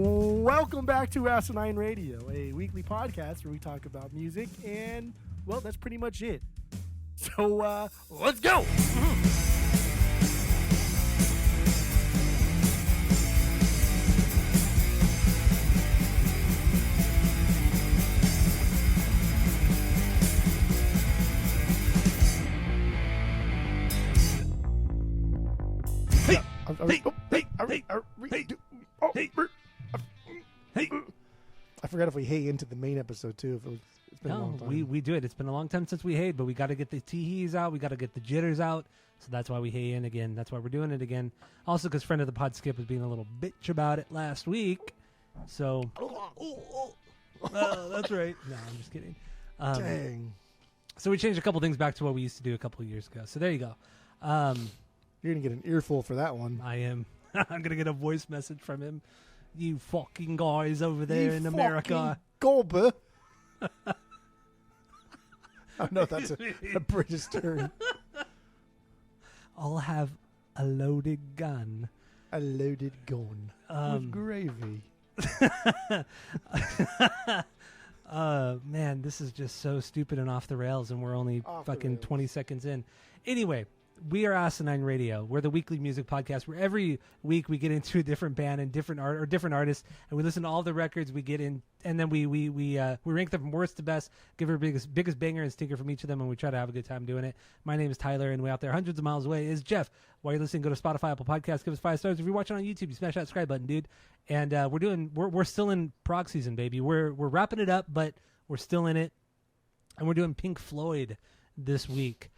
Welcome back to Asinine Radio, a weekly podcast where we talk about music, and, well, that's pretty much it. So, let's go! I forgot if we hey into the main episode too. It's been a long time. We do it. It's been a long time since we hayed, but we got to get the tee-hees out. We got to get the jitters out. So that's why we hay in again. That's why we're doing it again. Also, because friend of the pod Skip was being a little bitch about it last week. So, that's right. No, I'm just kidding. Dang. So we changed a couple things back to what we used to do a couple of years ago. So there you go. You're gonna get an earful for that one. I am. I'm gonna get a voice message from him. You fucking guys over there in America. Golba. I know that's a British term. I'll have a loaded gun. A loaded gun. With gravy. Man, this is just so stupid and off the rails, and we're only fucking 20 seconds in. Anyway, we are Asinine Radio. We're the weekly music podcast where every week we get into a different band and different art or different artists, and we listen to all the records we get in, and then we rank them from worst to best, give our biggest banger and stinker from each of them, and we try to have a good time doing it. My name is Tyler, and way out there, hundreds of miles away, is Jeff. While you're listening, go to Spotify, Apple Podcasts, give us 5 stars. If you're watching on YouTube, you smash that subscribe button, dude. And we're still in prog season, baby. We're wrapping it up, but we're still in it, and we're doing Pink Floyd this week.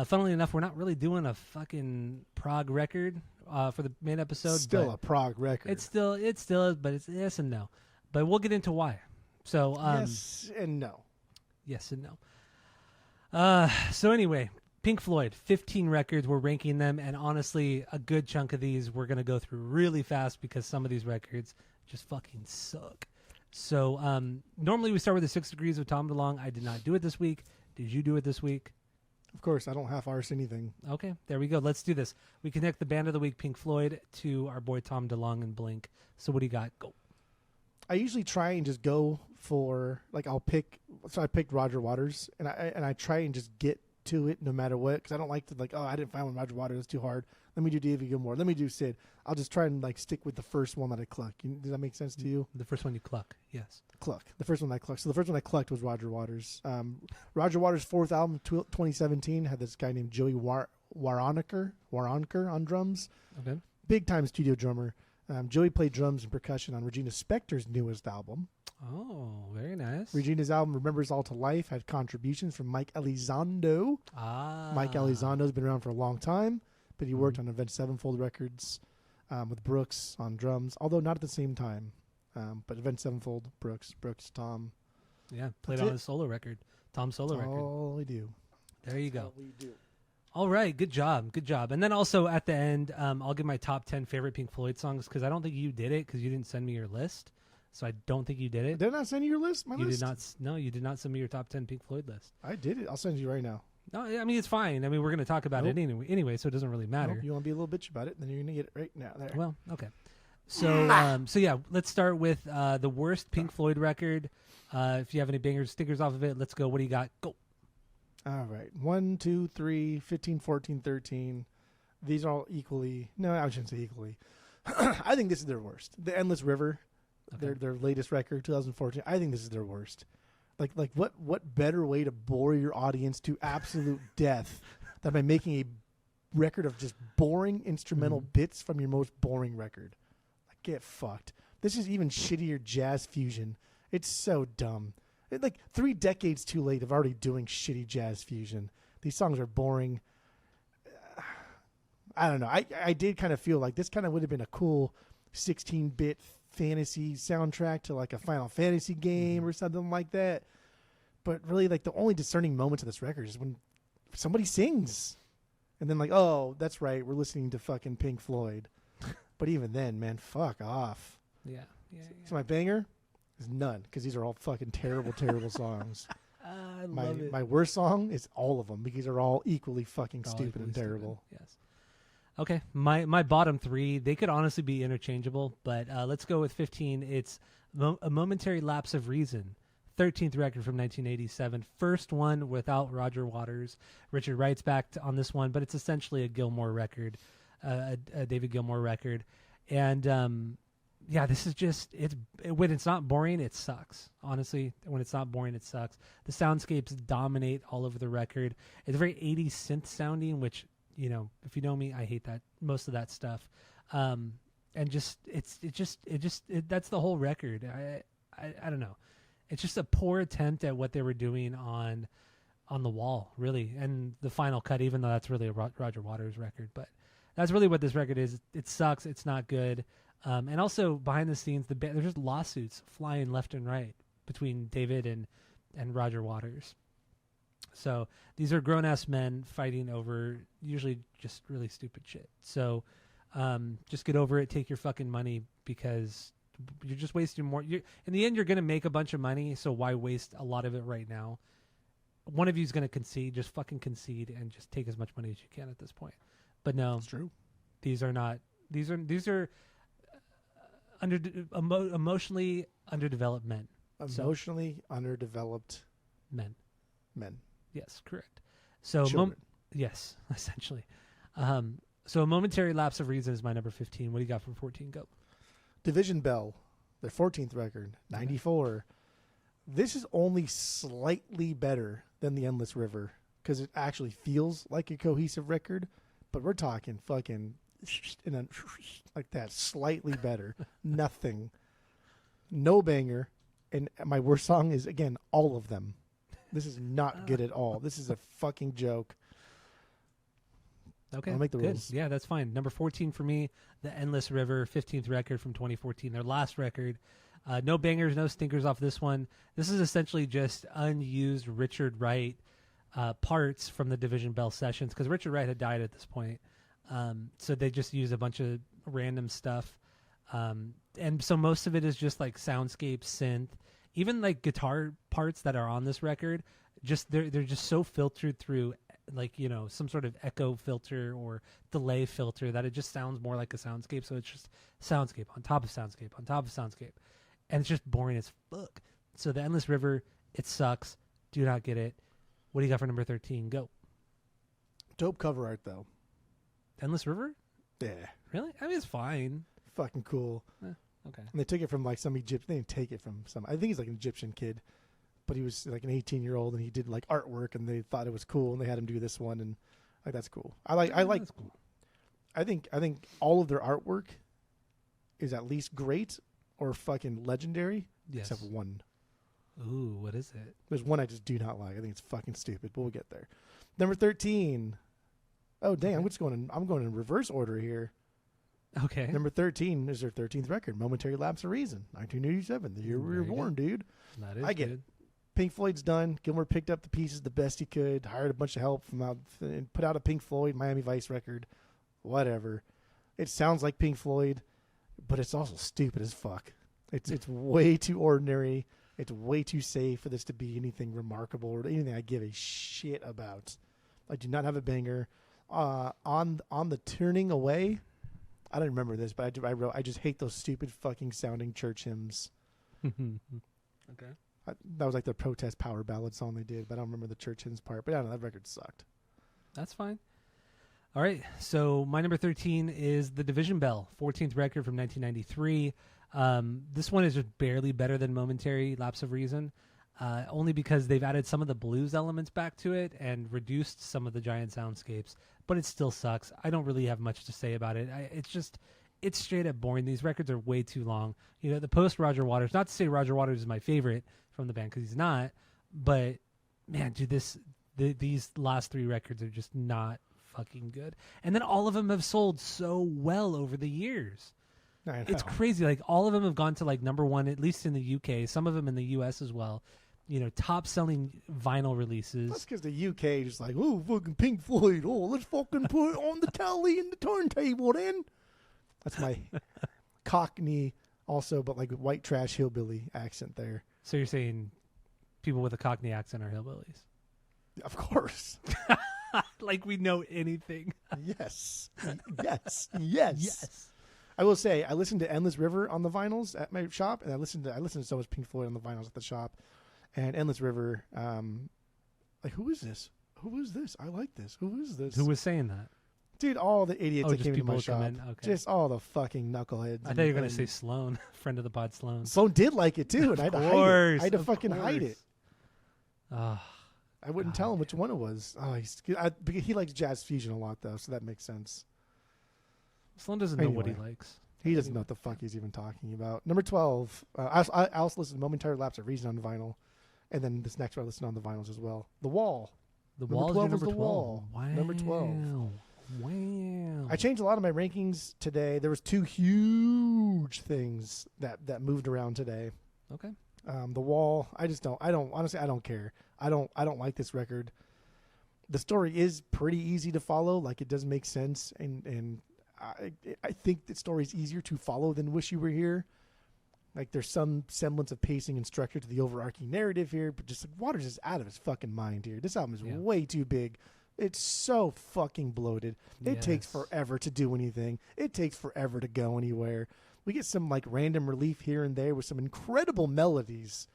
Funnily enough, we're not really doing a fucking prog record for the main episode. Still a prog record. It still is, but it's yes and no. But we'll get into why. So yes and no. Yes and no. So anyway, Pink Floyd, 15 records. We're ranking them, and honestly, a good chunk of these we're gonna go through really fast because some of these records just fucking suck. So normally we start with the 6 Degrees of Tom DeLonge. I did not do it this week. Did you do it this week? Of course, I don't half-arse anything. Okay, there we go. Let's do this. We connect the band of the week, Pink Floyd, to our boy Tom DeLonge and Blink. So what do you got? Go. I usually try and just go for, like, I picked Roger Waters, and I try and just get to it no matter what, because I don't like to, like, I didn't find one Roger Waters, that's too hard. Let me do David Gilmour. Let me do Sid. I'll just try and, like, stick with the first one that I cluck. Does that make sense to you? The first one you cluck, yes. Cluck. The first one I clucked. So the first one I clucked was Roger Waters. Roger Waters' fourth album, 2017, had this guy named Joey Waronker on drums. Okay. Big-time studio drummer. Joey played drums and percussion on Regina Spektor's newest album. Oh, very nice. Regina's album, Remembers All to Life, had contributions from Mike Elizondo. Mike Elizondo's been around for a long time, but he worked on Avenged Sevenfold records with Brooks on drums, although not at the same time. But Avenged Sevenfold, Brooks, Tom. Yeah, played on his solo record, Tom's solo record. All we do. There you go. All we do. All right, good job. And then also at the end, I'll give my top 10 favorite Pink Floyd songs because I don't think you did it because you didn't send me your list. So I don't think you did it. Did I not send you your list? My list? Did not. No, you did not send me your top 10 Pink Floyd list. I did it. I'll send you right now. No, I mean, it's fine. I mean, we're going to talk about it anyway, so it doesn't really matter. Nope, you want to be a little bitch about it, then you're going to get it right now. There. Well, okay. So, yeah, let's start with the worst Pink Floyd record. If you have any bangers, stickers off of it, let's go. What do you got? Go. All right. 1, 2, 3, 15, 14, 13. These are all equally. No, I shouldn't say equally. I think this is their worst. The Endless River, their latest record, 2014. I think this is their worst. Like what better way to bore your audience to absolute death than by making a record of just boring instrumental bits from your most boring record? Like, get fucked. This is even shittier jazz fusion. It's so dumb. Like 3 decades too late of already doing shitty jazz fusion. These songs are boring. I don't know. I did kind of feel like this kind of would have been a cool 16-bit fantasy soundtrack to like a Final Fantasy game or something like that. But really, like, the only discerning moments of this record is when somebody sings. And then like, oh, that's right, we're listening to fucking Pink Floyd. But even then, man, fuck off. Yeah. So my banger is none, because these are all fucking terrible, terrible songs. I love it. My worst song is all of them, because they're all equally fucking stupid and terrible. Yes. Okay, my bottom three, they could honestly be interchangeable, but let's go with 15. It's A Momentary Lapse of Reason, 13th record from 1987, first one without Roger Waters. Richard Wright's back on this one, but it's essentially a Gilmour record, a David Gilmour record, and yeah, this is just when it's not boring, it sucks. Honestly, when it's not boring, it sucks. The soundscapes dominate all over the record. It's very 80s synth sounding, which, you know, if you know me, I hate that, most of that stuff. And just that's the whole record. I don't know. It's just a poor attempt at what they were doing on The Wall, really, and the final cut, even though that's really a Roger Waters record. But that's really what this record is. It sucks. It's not good. And also behind the scenes, there's just lawsuits flying left and right between David and Roger Waters. So these are grown-ass men fighting over usually just really stupid shit. So just get over it. Take your fucking money, because you're just wasting more. In the end, you're going to make a bunch of money, so why waste a lot of it right now? One of you is going to concede. Just fucking concede and just take as much money as you can at this point. But no, That's true. These are not. These are emotionally underdeveloped men. Emotionally underdeveloped men. Yes, correct. So yes, essentially. So A Momentary Lapse of Reason is my number 15. What do you got from 14? Go. Division Bell, their 14th record, 94. This is only slightly better than The Endless River because it actually feels like a cohesive record, but we're talking fucking like that, slightly better. Nothing. No banger. And my worst song is, again, all of them. This is not good at all. This is a fucking joke. Okay, I'll make the good. rules. Yeah, that's fine. Number 14 for me, The Endless River, 15th record from 2014, their last record. No bangers, no stinkers off this one. This is essentially just unused Richard Wright parts from the Division Bell sessions, because Richard Wright had died at this point. So they just use a bunch of random stuff. And so most of it is just like soundscape, synth, even like guitar parts that are on this record. Just they're just so filtered through, like, you know, some sort of echo filter or delay filter, that it just sounds more like a soundscape. So it's just soundscape on top of soundscape on top of soundscape, and it's just boring as fuck. So The Endless River, it sucks. Do not get it. What do you got for number 13? Go. Dope cover art, though. Endless River? Yeah. Really? I mean, it's fine. Fucking cool. Okay. And they took it from like some Egyptian. They didn't take it from some. I think he's like an Egyptian kid, but he was like an 18-year-old, and he did like artwork, and they thought it was cool, and they had him do this one, and like that's cool. I like. That's cool. I think all of their artwork is at least great or fucking legendary, Yes. except one. Ooh, what is it? There's one I just do not like. I think it's fucking stupid, but we'll get there. Number 13. Oh dang! Okay. I'm going in reverse order here. Okay. Number 13 is their 13th record, Momentary Lapse of Reason, 1987, the year we were born, dude. That is I get good. it. Pink Floyd's done. Gilmour picked up the pieces the best he could, hired a bunch of help from out, and put out a Pink Floyd Miami Vice record. Whatever. It sounds like Pink Floyd, but it's also stupid as fuck. It's way too ordinary. It's way too safe for this to be anything remarkable or anything I give a shit about. I do not have a banger. On the Turning Away, I don't remember this, but I wrote, I just hate those stupid fucking sounding church hymns. Okay. That was like the protest power ballad song they did, but I don't remember the church hymns part. But I don't know, that record sucked. That's fine. All right. So my number 13 is The Division Bell, 14th record from 1993. This one is just barely better than Momentary Lapse of Reason, only because they've added some of the blues elements back to it and reduced some of the giant soundscapes, but it still sucks. I don't really have much to say about it. It's straight up boring. These records are way too long. You know, the post Roger Waters, not to say Roger Waters is my favorite from the band, because he's not, but man, dude, these last three records are just not fucking good. And then all of them have sold so well over the years. It's crazy. Like, all of them have gone to like number one, at least in the UK, some of them in the US as well. You know, top selling vinyl releases. That's because the UK just like, oh, fucking Pink Floyd. Oh, let's fucking put it on the tally and the turntable then. That's my Cockney also, but like white trash hillbilly accent there. So you're saying people with a Cockney accent are hillbillies? Of course. Like we know anything. Yes. I will say I listened to Endless River on the vinyls at my shop, and I listened to so much Pink Floyd on the vinyls at the shop, and Endless River. Like, who is this? Who is this? I like this. Who is this? Who was saying that? Dude, all the idiots that came to my people shop. in? Okay. Just all the fucking knuckleheads. I thought you were going to say Sloan, friend of the pod, Sloan. Sloan did like it too, and I had to hide it. I had to fucking hide it. I wouldn't tell him which one it was. Because he likes jazz fusion a lot, though, so that makes sense. Sloan doesn't know what he likes. He doesn't know what the fuck he's even talking about. Number 12. I also listened to Momentary Lapse of Reason on vinyl, and then this next one I listened on the vinyls as well. The Wall. The Wall is number 12. Wall. Wow. Number 12. Wow. I changed a lot of my rankings today. There was two huge things that moved around today. Okay. The Wall. Honestly, I don't care. I don't like this record. The story is pretty easy to follow. Like, it does make sense, and I think the story is easier to follow than Wish You Were Here. Like, there's some semblance of pacing and structure to the overarching narrative here, but just like Waters is out of his fucking mind here. This album is way too big. It's so fucking bloated. It takes forever to do anything. It takes forever to go anywhere. We get some like random relief here and there with some incredible melodies,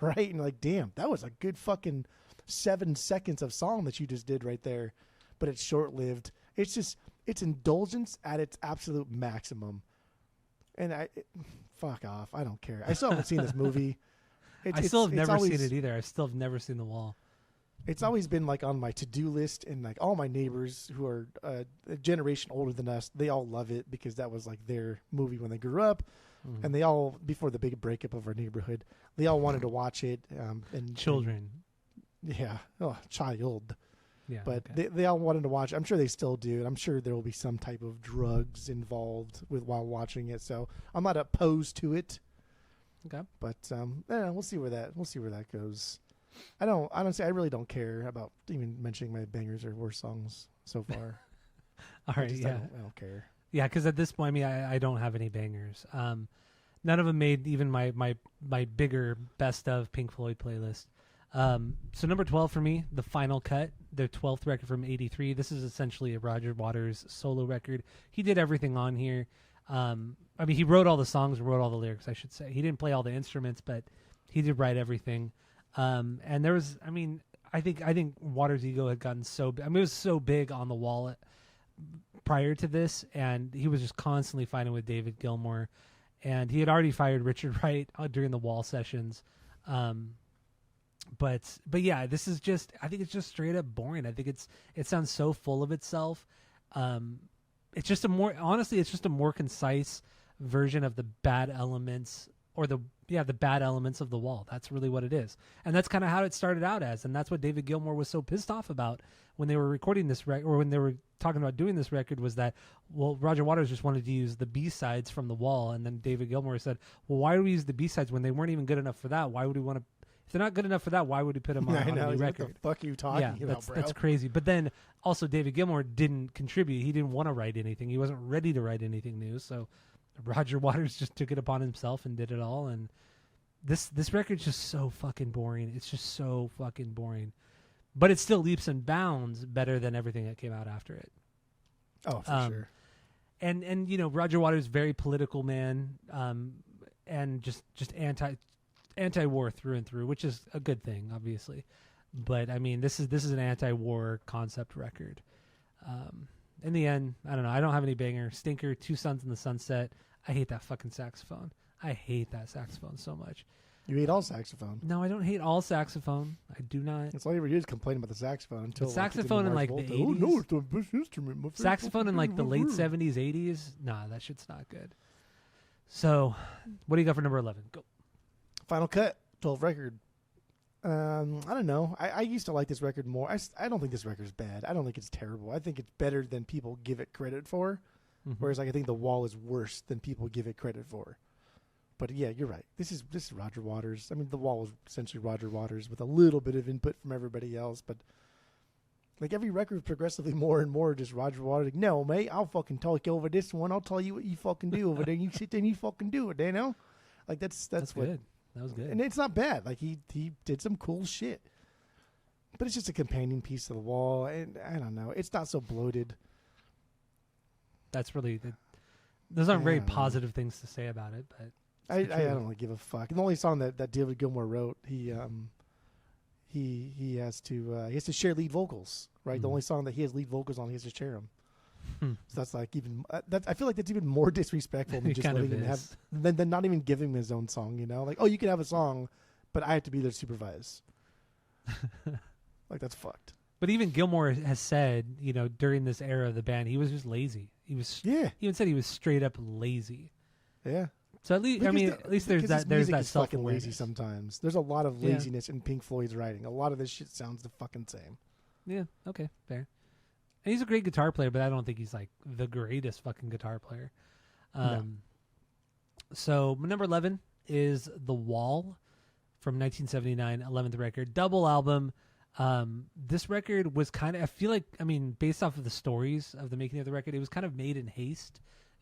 right? And like, damn, that was a good fucking 7 seconds of song that you just did right there. But it's short-lived. It's indulgence at its absolute maximum. And fuck off. I don't care. I still haven't seen this movie. I still have never seen it either. I still have never seen The Wall. It's always been like on my to-do list, and like all my neighbors who are a generation older than us, they all love it because that was like their movie when they grew up. Mm-hmm. And they all, before the big breakup of our neighborhood, they all wanted to watch it. And children. Child. Yeah, but they all wanted to watch. I'm sure they still do. And I'm sure there will be some type of drugs involved while watching it. So I'm not opposed to it. Okay. But we'll see where that goes. I really don't care about even mentioning my bangers or worst songs so far. All right, I don't care. Yeah, because at this point, I mean, I don't have any bangers. None of them made even my bigger best of Pink Floyd playlist. So number 12 for me, The Final Cut, their 12th record from '83. This is essentially a Roger Waters solo record. He did everything on here. I mean, he wrote all the songs, wrote all the lyrics, I should say. He didn't play all the instruments, but he did write everything. And there was, I mean, I think Waters' ego had gotten it was so big on the Wall prior to this, and he was just constantly fighting with David Gilmour, and he had already fired Richard Wright during the Wall sessions. But yeah, this is just, I think it's just straight up boring. I think it sounds so full of itself. It's just a more concise version of the bad elements, or the bad elements of the Wall. That's really what it is. And that's kind of how it started out as. And that's what David Gilmour was so pissed off about when they were recording this record, or when they were talking about doing this record, was that, well, Roger Waters just wanted to use the B-sides from the Wall. And then David Gilmour said, well, why do we use the B-sides when they weren't even good enough for that? Why would we want to, if they're not good enough for that, why would we put them on a new record? What the fuck are you talking about, bro? That's crazy. But then also David Gilmour didn't contribute. He didn't want to write anything. He wasn't ready to write anything new. So Roger Waters just took it upon himself and did it all. And this record's just so fucking boring. It's just so fucking boring. But it still leaps and bounds better than everything that came out after it. Oh, for sure. And you know, Roger Waters, very political man, and just anti-war through and through, which is a good thing, obviously. But I mean, this is an anti-war concept record. In the end, I don't know. I don't have any banger. Stinker, Two Suns in the Sunset. I hate that fucking saxophone. I hate that saxophone so much. You hate all saxophone. No, I don't hate all saxophone. I do not. That's all you ever do is complain about the saxophone until the saxophone in like the 80s. Oh no, it's the best instrument. Saxophone in like the late 70s, 80s. Nah, that shit's not good. So, what do you got for number 11? Go. Final Cut, 12th record. I don't know. I used to like this record more. I don't think this record's bad. I don't think it's terrible. I think it's better than people give it credit for. Mm-hmm. Whereas like, I think The Wall is worse than people give it credit for. But yeah, you're right. This is Roger Waters. I mean, The Wall was essentially Roger Waters with a little bit of input from everybody else. But like every record, progressively more and more just Roger Waters. Like, no, mate, I'll fucking talk over this one. I'll tell you what you fucking do over there. You sit there and you fucking do it. You know, like that's what. Good. That was good. And it's not bad. Like he did some cool shit. but it's just a companion piece to the wall, and I don't know. It's not so bloated. That's really those aren't very positive things to say about it, but I don't really give a fuck. The only song that David Gilmour wrote, he has to share lead vocals, right? The only song that he has lead vocals on, he has to share them. So that's like even I feel like that's even more disrespectful than just letting him have than not even giving him his own song. You know, like, oh, you can have a song, but I have to be there to supervise. Like, that's fucked. But even Gilmour has said, you know, during this era of the band, he was just lazy. He even said he was straight up lazy. Yeah. So at least at least there's that fucking lazy sometimes. There's a lot of laziness in Pink Floyd's writing. A lot of this shit sounds the fucking same. Yeah. Okay. Fair. And he's a great guitar player, but I don't think he's like the greatest fucking guitar player. No. So number 11 is The Wall from 1979, 11th record, double album. This record was kind of, I feel like, I mean, based off of the stories of the making of the record, it was kind of made in haste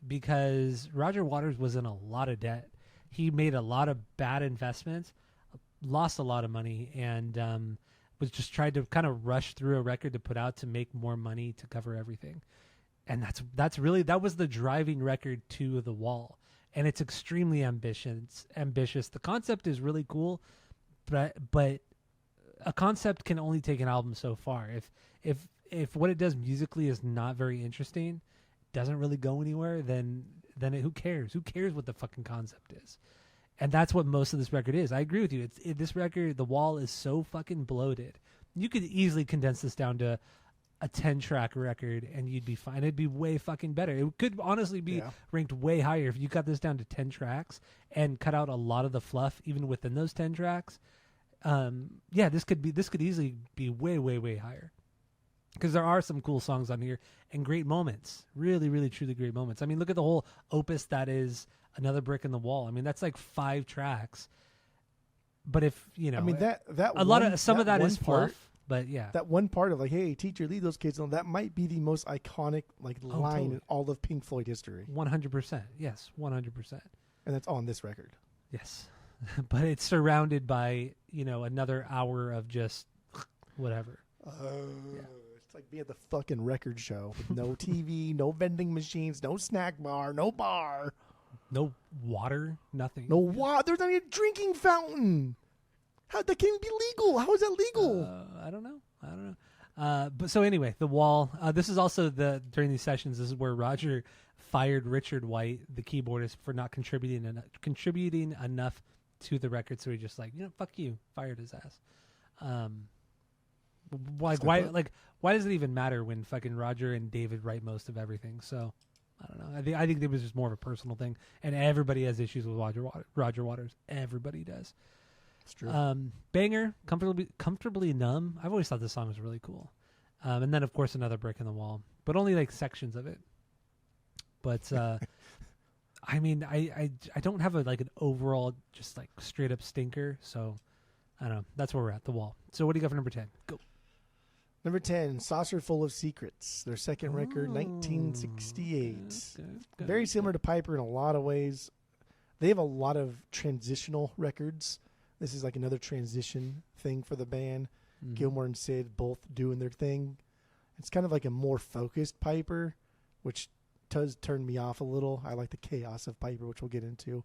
because Roger Waters was in a lot of debt. He made a lot of bad investments, lost a lot of money, and was just tried to kind of rush through a record to put out to make more money to cover everything. And that was the driving record to The Wall. And it's extremely ambitious. The concept is really cool, but a concept can only take an album so far. If what it does musically is not very interesting, doesn't really go anywhere, then who cares? Who cares what the fucking concept is? And that's what most of this record is. I agree with you. This record, The Wall, is so fucking bloated. You could easily condense this down to a 10-track record, and you'd be fine. It'd be way fucking better. It could honestly be ranked way higher if you cut this down to 10 tracks and cut out a lot of the fluff, even within those 10 tracks. This could easily be way, way, way higher. Because there are some cool songs on here and great moments. Really, really, truly great moments. I mean, look at the whole opus that is Another Brick in the Wall. I mean, that's like 5 tracks. But if, you know, I mean, some of that is fluff, but yeah. That one part of like, hey, teacher, lead those kids on, that might be the most iconic line totally. In all of Pink Floyd history. 100%. Yes, 100%. And that's on this record. Yes. But it's surrounded by, you know, another hour of just whatever. It's like being at the fucking record show with no TV, no vending machines, no snack bar, no bar. No water, nothing. No water. There's not even a drinking fountain. How that can't even be legal? How is that legal? I don't know. But so anyway, The Wall. This is also during these sessions. This is where Roger fired Richard White, the keyboardist, for not contributing enough to the record. So he just like, you know, fuck you, fired his ass. Why does it even matter when fucking Roger and David write most of everything? So I don't know. I think it was just more of a personal thing, and everybody has issues with Roger Waters. Everybody does. It's true. Banger, comfortably numb. I've always thought this song was really cool. And then of course Another Brick in the Wall, but only like sections of it. But I mean, I don't have an overall just like straight up stinker. So I don't know. That's where we're at. The Wall. So what do you got for number 10? Go. Number 10, Saucer Full of Secrets. Their second record, 1968. Okay. Very similar to Piper in a lot of ways. They have a lot of transitional records. This is like another transition thing for the band. Mm-hmm. Gilmour and Sid both doing their thing. It's kind of like a more focused Piper, which does turn me off a little. I like the chaos of Piper, which we'll get into.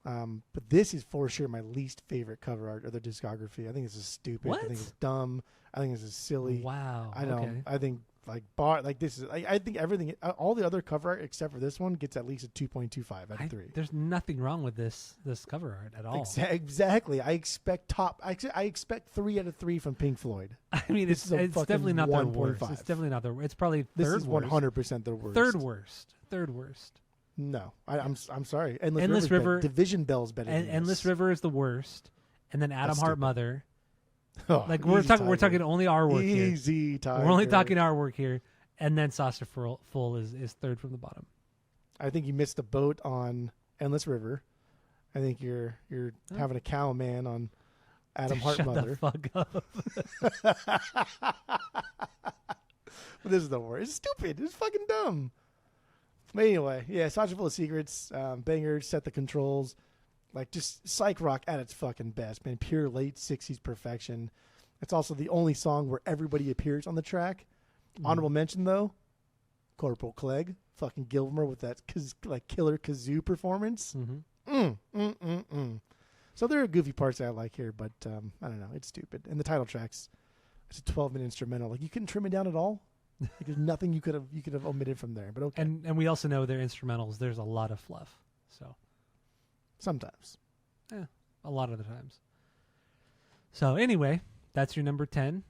But this is for sure my least favorite cover art of their discography. I think this is stupid. What? I think it's dumb. I think this is silly. Wow. I know. Okay. I think this is. I think everything. All the other cover art except for this one gets at least a 2.25 out of 3. There's nothing wrong with this cover art at all. Exactly. I expect I expect 3 out of 3 from Pink Floyd. I mean, it's definitely not their worst. It's definitely not their. It's probably this third is worst. 100% their worst. Third worst. No, I'm sorry. Endless River. Division Bell's better. Than Endless River is the worst, and then Adam Hart Mother. Oh, like we're talking only our work here. Easy time. We're only talking our work here, and then Saucer Full is third from the bottom. I think you missed the boat on Endless River. I think you're having a cow man on Adam Hart Mother. Shut the fuck up. But this is the worst. It's stupid. It's fucking dumb. But anyway, yeah, Saucer Full of Secrets, banger, Set the Controls. Like, just psych rock at its fucking best, man. Pure late 60s perfection. It's also the only song where everybody appears on the track. Honorable mention, though, Corporal Clegg, fucking Gilmore with that killer kazoo performance. So there are goofy parts that I like here, but I don't know. It's stupid. And the title tracks, it's a 12-minute instrumental. Like, you couldn't trim it down at all. Like, there's nothing you could have omitted from there. But okay. And we also know they're instrumentals. There's a lot of fluff. So sometimes. Yeah, a lot of the times. So anyway, that's your number 10.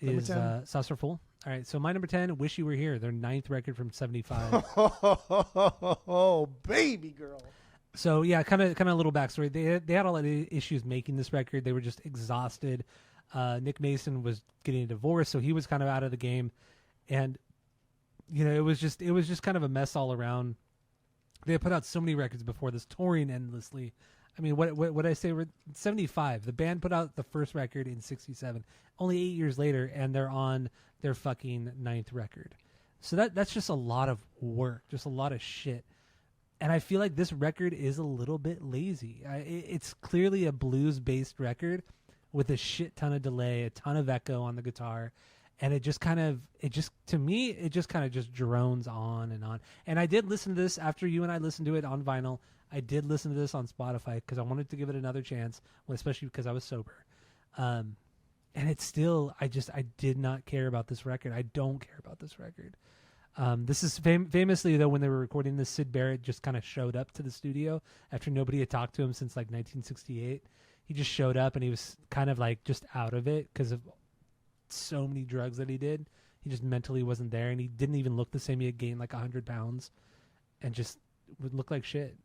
Is Saucerful. All right, so my number 10, Wish You Were Here, their 9th record from 75. Oh, baby girl. So yeah, kind of a little backstory. They had a lot of issues making this record. They were just exhausted. Nick Mason was getting a divorce, so he was kind of out of the game, and it was just kind of a mess all around. They had put out so many records before this, touring endlessly. I mean, what I say? 75. The band put out the first record in 67. Only 8 years later, and they're on their fucking 9th record. So that's just a lot of work, just a lot of shit. And I feel like this record is a little bit lazy. It's clearly a blues-based record with a shit ton of delay, a ton of echo on the guitar, and it just kind of drones on and on. And I did listen to this after you and I listened to it on vinyl. I did listen to this on Spotify because I wanted to give it another chance, especially because I was sober. And it's still, I did not care about this record. I don't care about this record. This is famously, though, when they were recording this, Syd Barrett just kind of showed up to the studio after nobody had talked to him since like 1968. He just showed up and he was kind of like just out of it because of so many drugs that he did. He just mentally wasn't there, and he didn't even look the same. He had gained like 100 pounds and just would look like shit.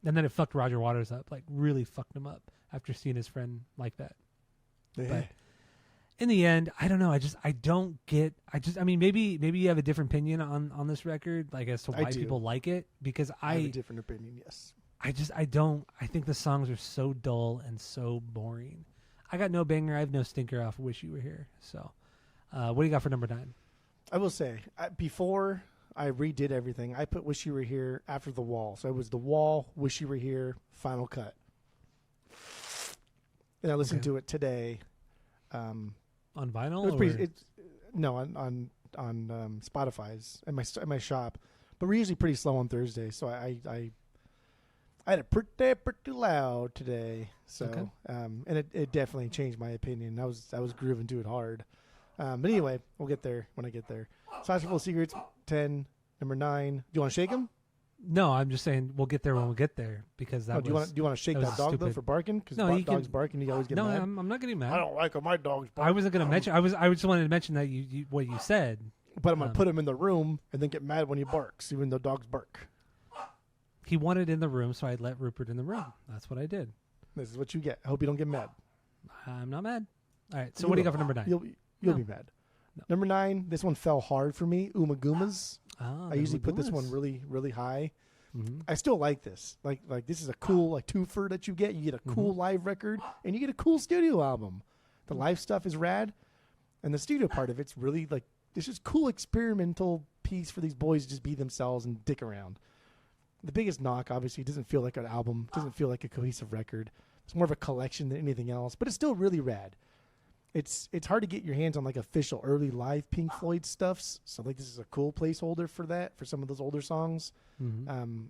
And then it fucked Roger Waters up, like really fucked him up after seeing his friend like that. Yeah. But in the end, I don't know. I mean, maybe you have a different opinion on this record, like as to why people like it, because I have a different opinion. Yes. I think the songs are so dull and so boring. I got no banger. I have no stinker off Wish You Were Here. So, what do you got for number 9? I will say, before I redid everything, I put Wish You Were Here after The Wall. So it was The Wall, Wish You Were Here, Final Cut. And I listened to it today. On vinyl? On Spotify's at my shop. But we're usually pretty slow on Thursday, so I had it pretty loud today. So and it definitely changed my opinion. I was grooving to it hard. But anyway, we'll get there when I get there. Saucerful Secrets, 10. Number 9. Do you want to shake him? No, I'm just saying we'll get there when we get there, because that. Do you want to shake that dog though for barking? Because dogs barking, you always get mad. No, I'm not getting mad. I don't like when my dogs bark. I wasn't going to mention. I just wanted to mention that you what you said. But I'm going to put him in the room and then get mad when he barks, even though dogs bark. He wanted in the room, so I let Rupert in the room. That's what I did. This is what you get. I hope you don't get mad. I'm not mad. All right. So what do you got for number 9? You'll be mad. No. Number 9. This one fell hard for me. Umagumas. Oh, I usually put this one really, really high. Mm-hmm. I still like this. Like this is a cool twofer that you get. You get a cool live record and you get a cool studio album. The live stuff is rad, and the studio part of it's really like this just cool experimental piece for these boys to just be themselves and dick around. The biggest knock, obviously, it doesn't feel like an album. It doesn't feel like a cohesive record. It's more of a collection than anything else, but it's still really rad. It's hard to get your hands on like official early live Pink Floyd stuffs. So like this is a cool placeholder for that, for some of those older songs. Mm-hmm.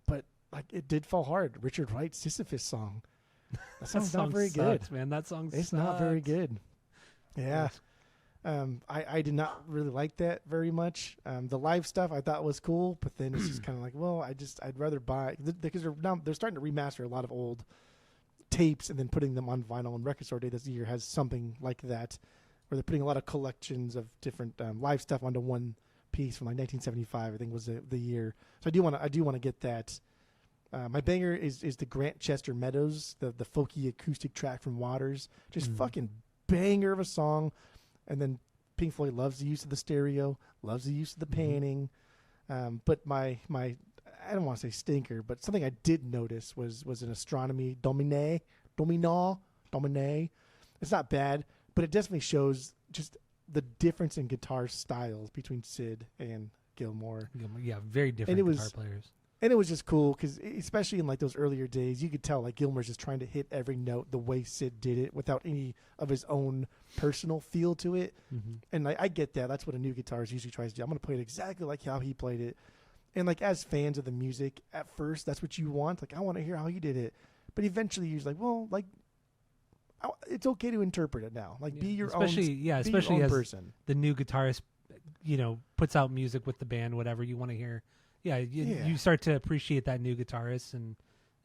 But like it did fall hard. Richard Wright's Sisyphus song. That song's song not very sucks, good. Man, that song it's sucks. not very good. Yeah. I did not really like that very much. The live stuff I thought was cool, but then it's just kind of like, well, I'd rather buy, because they're starting to remaster a lot of old tapes and then putting them on vinyl, and Record Store Day this year has something like that, where they're putting a lot of collections of different live stuff onto one piece from like 1975, I think was the year. So I do want to get that. My banger is the Grant Chester Meadows, the folky acoustic track from Waters. Just fucking banger of a song. And then Pink Floyd loves the use of the stereo, loves the use of the panning. But my I don't want to say stinker, but something I did notice was an Astronomy Domine. It's not bad, but it definitely shows just the difference in guitar styles between Sid and Gilmore. Yeah, very different guitar players. And it was just cool because, especially in like those earlier days, you could tell like Gilmour's just trying to hit every note the way Sid did it without any of his own personal feel to it. Mm-hmm. And I get that. That's what a new guitarist usually tries to do. I'm going to play it exactly like how he played it. And like as fans of the music, at first that's what you want. Like I want to hear how he did it, but eventually you're like, well, like it's okay to interpret it now. Like be your especially own as person. The new guitarist, puts out music with the band, whatever you want to hear. Yeah, you start to appreciate that new guitarist, and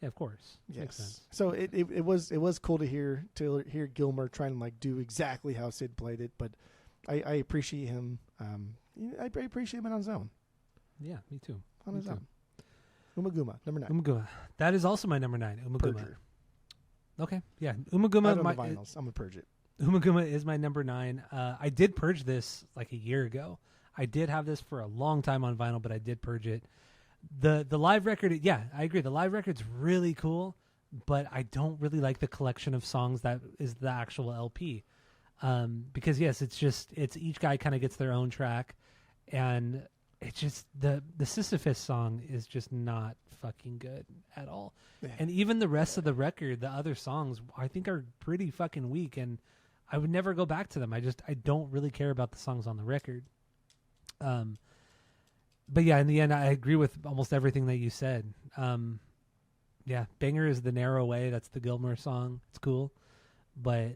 of course, makes sense. So it was cool to hear Gilmour trying to like do exactly how Sid played it, but I appreciate him. I appreciate him on his own. Yeah, me too. On his own. Umaguma, number 9. Umaguma. That is also my number 9. Umaguma. Purger. Okay, yeah. Umaguma. On the vinyls. I'm gonna purge it. Umaguma is my number 9. I did purge this like a year ago. I did have this for a long time on vinyl, but I did purge it. The live record, yeah, I agree. The live record's really cool, but I don't really like the collection of songs that is the actual LP. Because yes, it's each guy kind of gets their own track, and it's just the Sisyphus song is just not fucking good at all. Yeah. And even the rest of the record, the other songs, I think are pretty fucking weak, and I would never go back to them. I don't really care about the songs on the record. But yeah, in the end, I agree with almost everything that you said. Yeah, Banger is the Narrow Way. That's the Gilmour song. It's cool. But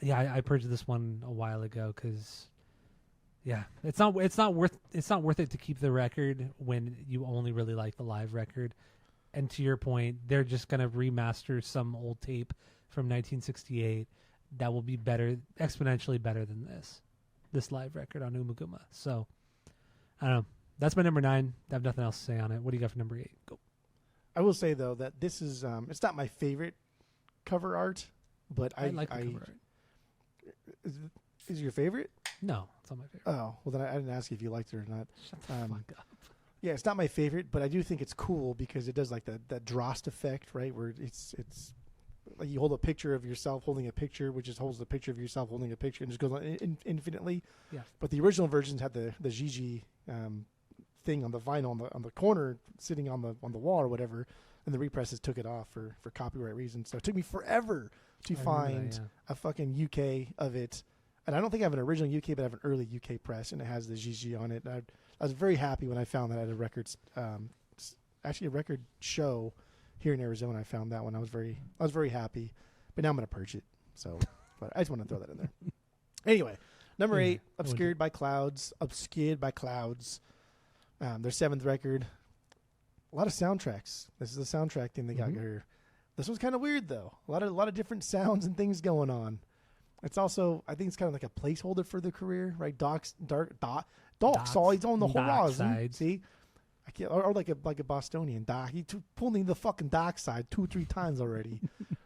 yeah, I purged this one a while ago because, yeah, it's not worth it to keep the record when you only really like the live record. And to your point, they're just gonna remaster some old tape from 1968 that will be better, exponentially better than this live record on Umaguma. So I don't know. That's my number 9. I have nothing else to say on it. What do you got for number 8? Go. I will say though that this is it's not my favorite cover art, but I like the cover art. Is it your favorite? No, it's not my favorite. Oh, well then I didn't ask you if you liked it or not. Shut the fuck up. Yeah, it's not my favorite, but I do think it's cool because it does like that Drost effect, right? Where it's like you hold a picture of yourself holding a picture, which just holds the picture of yourself holding a picture, and just goes on infinitely. Yeah. But the original versions had the Gigi thing on the vinyl on the corner, sitting on the wall or whatever, and the represses took it off for copyright reasons. So it took me forever to find a fucking UK of it, and I don't think I have an original UK, but I have an early UK press, and it has the Gigi on it. And I was very happy when I found that at a record, actually a record show here in Arizona. I found that one. I was very happy, but now I'm gonna purge it. So, but I just want to throw that in there. Anyway, number 8, Obscured by Clouds. Their 7th record. A lot of soundtracks. This is a soundtrack thing they got here. This one's kind of weird though. A lot of different sounds and things going on. It's also, I think it's kind of like a placeholder for the career, right? Doc's always on the horizon. See, I can't, or like a Bostonian Doc. He pulling the fucking Dark Side 2-3 times already.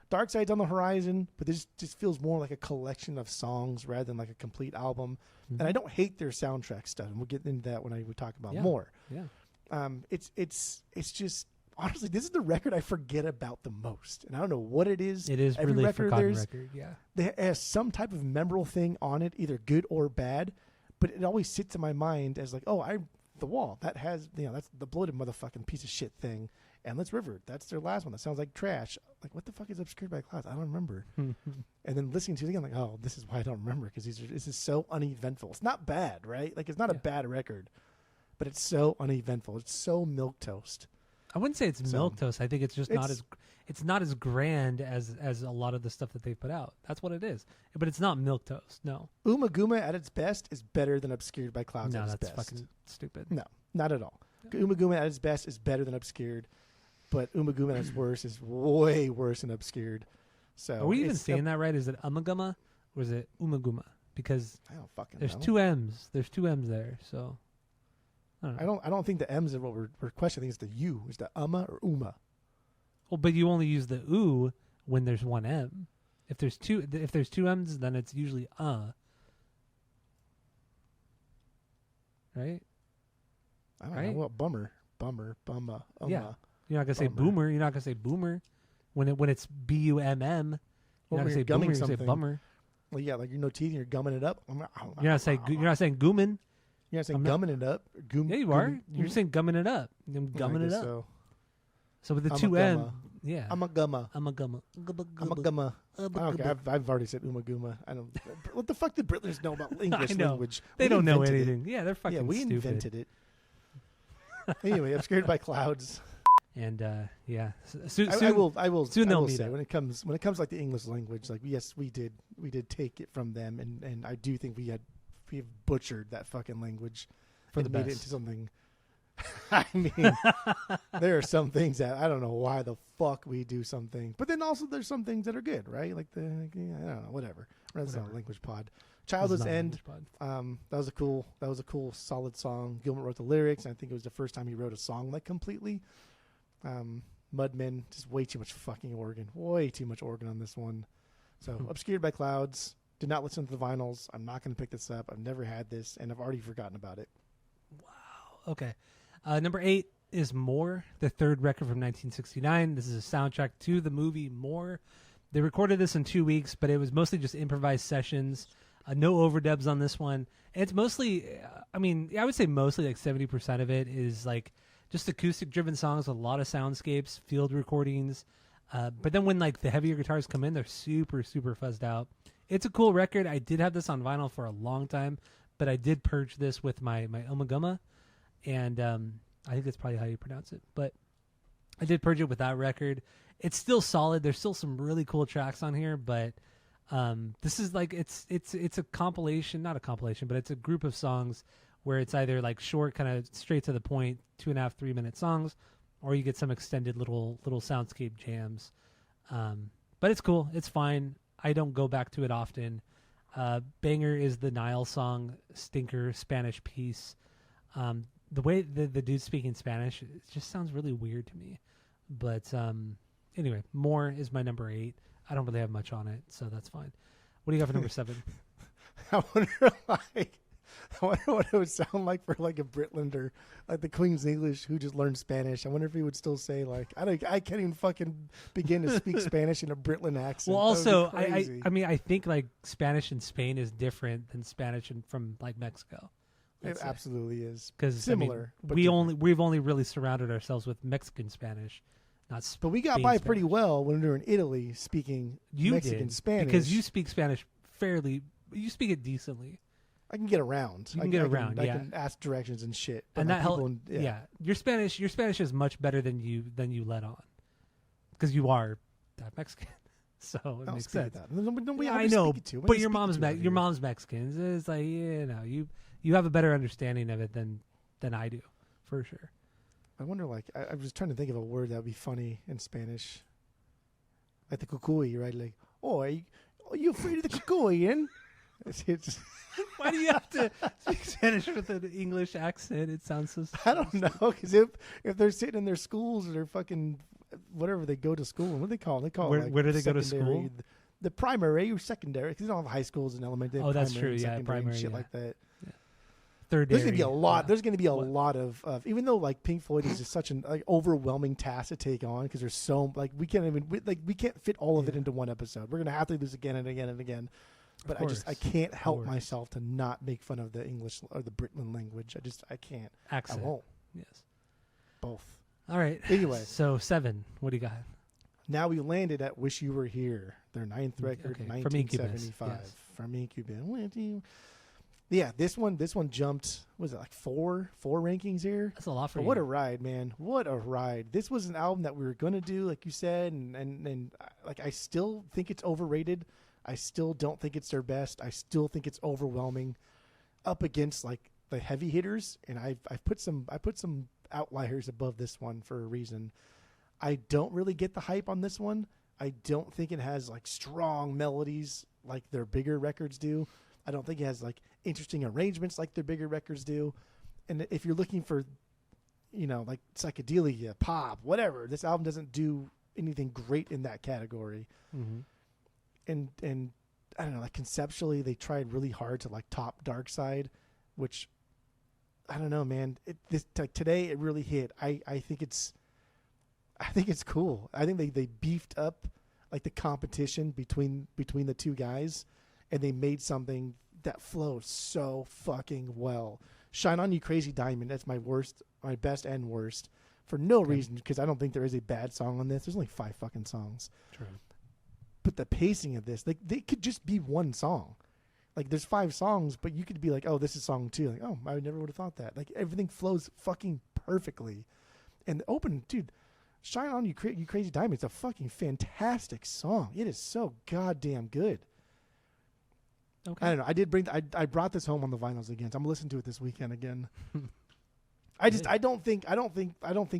Dark Side's on the horizon, but this just feels more like a collection of songs rather than like a complete album. Mm-hmm. And I don't hate their soundtrack stuff. And we'll get into that when we talk about more. Yeah. It's just, honestly, this is the record I forget about the most. And I don't know what it is. It is every really record forgotten record, yeah. There has some type of memorable thing on it, either good or bad. But it always sits in my mind as like, The Wall, that has, that's the bloated motherfucking piece of shit thing. Endless River, that's their last one. That sounds like trash. Like, what the fuck is Obscured by Clouds? I don't remember. And then listening to it again, like, oh, this is why I don't remember, because this is so uneventful. It's not bad, right? Like, it's not a bad record, but it's so uneventful. It's so milquetoast. I wouldn't say it's milquetoast. I think it's just not as grand as a lot of the stuff that they put out. That's what it is. But it's not milquetoast. No. Umaguma at its best is better than Obscured by Clouds at its best. No, that's fucking stupid. No, not at all. No. Umaguma at its best is better than Obscured, but Umaguma at its worst is way worse than Obscured. So are we even saying that right? Is it Umaguma or is it Umaguma? Because I don't fucking there's know. 2 M's. There's 2 M's there. So I don't think the M's are what we're questioning. I think it's the U. Is the or Uma? Well, but you only use the U when there's 1 M. If there's 2 M's, then it's usually right? I don't know. Well, bummer. Yeah. You're not gonna say boomer. You're not gonna say boomer when it's BUMM. You're not gonna say boomer. You say bummer. Well, yeah, like you're no teeth and you're gumming it up. You're not saying gooman. You're not saying gumming it up. Yeah, you are. You're saying gumming it up. I'm gumming it up. So with the I'm two a M, gumma. yeah. I'm a gumma. I'm a gumma. I'm a gumma. Okay, I've already said umaguma. I don't. What the fuck did Brittlers know about English language? They don't know anything. Yeah, they're fucking we stupid. invented it. Anyway, Obscured by Clouds. And yeah, I will soon they'll say meet up. when it comes like the English language, like yes, we did take it from them, and I do think we have butchered that fucking language For and the made it best. into something. I mean, there are some things that I don't know why the fuck we do something, but then also there's some things that are good, right? Like I don't know, whatever. That's not a language pod. Childless End. That was a cool, solid song. Gilmour wrote the lyrics, and I think it was the first time he wrote a song like completely. Mudmen, just way too much fucking organ. Way too much organ on this one. So Obscured by Clouds. Did not listen to the vinyls. I'm not going to pick this up. I've never had this, and I've already forgotten about it. Wow. Okay. Number 8 is More, the third record from 1969. This is a soundtrack to the movie More. They recorded this in 2 weeks, but it was mostly just improvised sessions. No overdubs on this one. And it's mostly, I would say mostly like 70% of it is like just acoustic-driven songs with a lot of soundscapes, field recordings. But then when like the heavier guitars come in, they're super, super fuzzed out. It's a cool record. I did have this on vinyl for a long time, but I did purge this with my Omaguma. And I think that's probably how you pronounce it. But I did purge it with that record. It's still solid. There's still some really cool tracks on here, but this is like it's a compilation, not a compilation, but it's a group of songs where it's either like short, kind of straight to the point, 2.5, 3 minute songs, or you get some extended little soundscape jams. But it's cool. It's fine. I don't go back to it often. Banger is the Nile song, Stinker, Spanish piece. The way the dude's speaking Spanish, it just sounds really weird to me. But anyway, More is my number 8. I don't really have much on it, so that's fine. What do you got for number 7? I wonder what it would sound like for like a Britlander, like the Queen's English who just learned Spanish. I wonder if he would still say like, I can't even fucking begin to speak Spanish in a Britland accent. Well, also, I think like Spanish in Spain is different than Spanish from like Mexico. It absolutely is. Because similar. We've only really surrounded ourselves with Mexican Spanish, not Spain. But we got by pretty well when we were in Italy speaking Mexican Spanish. Because you speak Spanish you speak it decently. I can get around. I can ask directions and shit. And that helps. Yeah. Your Spanish is much better than you let on, because you are that Mexican. So it makes sense. I know, but your mom's Mexican. It's like you have a better understanding of it than I do, for sure. I wonder, like, I was trying to think of a word that would be funny in Spanish, like the cucuy, right? Like, are you afraid of the cucuy, Ian? Why do you have to speak Spanish with an English accent? It sounds so stupid. I don't know, because if they're sitting in their schools or they're fucking whatever they go to school, what do they call it? They call it, like, where do they go to school? The primary or secondary, because they don't have high schools and elementary. Oh, that's true. Yeah, primary and shit like that. Yeah. Third. There's gonna be a lot. Yeah. There's gonna be a lot of even though like Pink Floyd is just such an overwhelming task to take on, because there's so like we can't fit all of it into one episode. We're gonna have to do this again and again and again. But I can't help myself to not make fun of the English or the Britland language. I can't. Accent. I won't. Yes. Both. All right. Anyway. So 7. What do you got? Now we landed at Wish You Were Here, their 9th record, 1975. Yes. From Incubus. Yeah, this one jumped, was it like four rankings here? That's a lot for you. What a ride, man. What a ride. This was an album that we were going to do, like you said, and like I still think it's overrated. I still don't think it's their best. I still think it's overwhelming up against like the heavy hitters, and I put some outliers above this one for a reason. I don't really get the hype on this one. I don't think it has like strong melodies like their bigger records do. I don't think it has like interesting arrangements like their bigger records do. And if you're looking for, like psychedelia, pop, whatever, this album doesn't do anything great in that category. Mm-hmm. And I don't know, like conceptually they tried really hard to like top Dark Side, which I don't know, man. Today it really hit. I think it's cool. I think they beefed up like the competition between the two guys, and they made something that flows so fucking well. Shine On You Crazy Diamond, that's my best and worst. For no reason, because I don't think there is a bad song on this. There's only 5 fucking songs. True. But the pacing of this, like, they could just be one song. Like, there's 5 songs, but you could be like, oh, this is song 2. Like, oh, I never would have thought that. Like, everything flows fucking perfectly. And the open, dude, Shine On You Crazy Diamond, it's a fucking fantastic song. It is so goddamn good. Okay. I don't know. I brought this home on the vinyls again. So I'm listening to it this weekend again. I don't think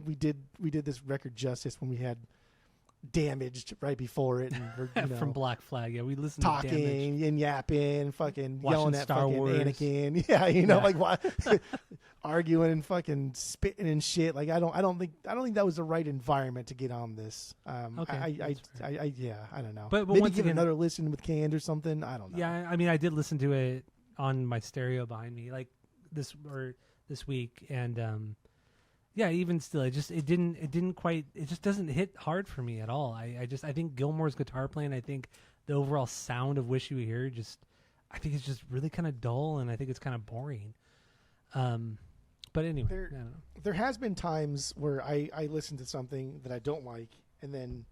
we did this record justice when we had Damaged right before it, and from Black Flag. Yeah, we listened talking to Damaged. and yapping, fucking Watching yelling at Star fucking Wars. Anakin. Yeah, like arguing and fucking spitting and shit. Like I don't think that was the right environment to get on this. Okay, I don't know. But maybe once give again, another listen with Canned or something. I don't know. Yeah, I mean, I did listen to it on my stereo behind me, like this week, and yeah, even still, it just doesn't hit hard for me at all. I think Gilmore's guitar playing, I think the overall sound of Wish You Were Here, I think it's just really kind of dull, and I think it's kind of boring. But anyway, I don't know. There has been times where I listen to something that I don't like, and then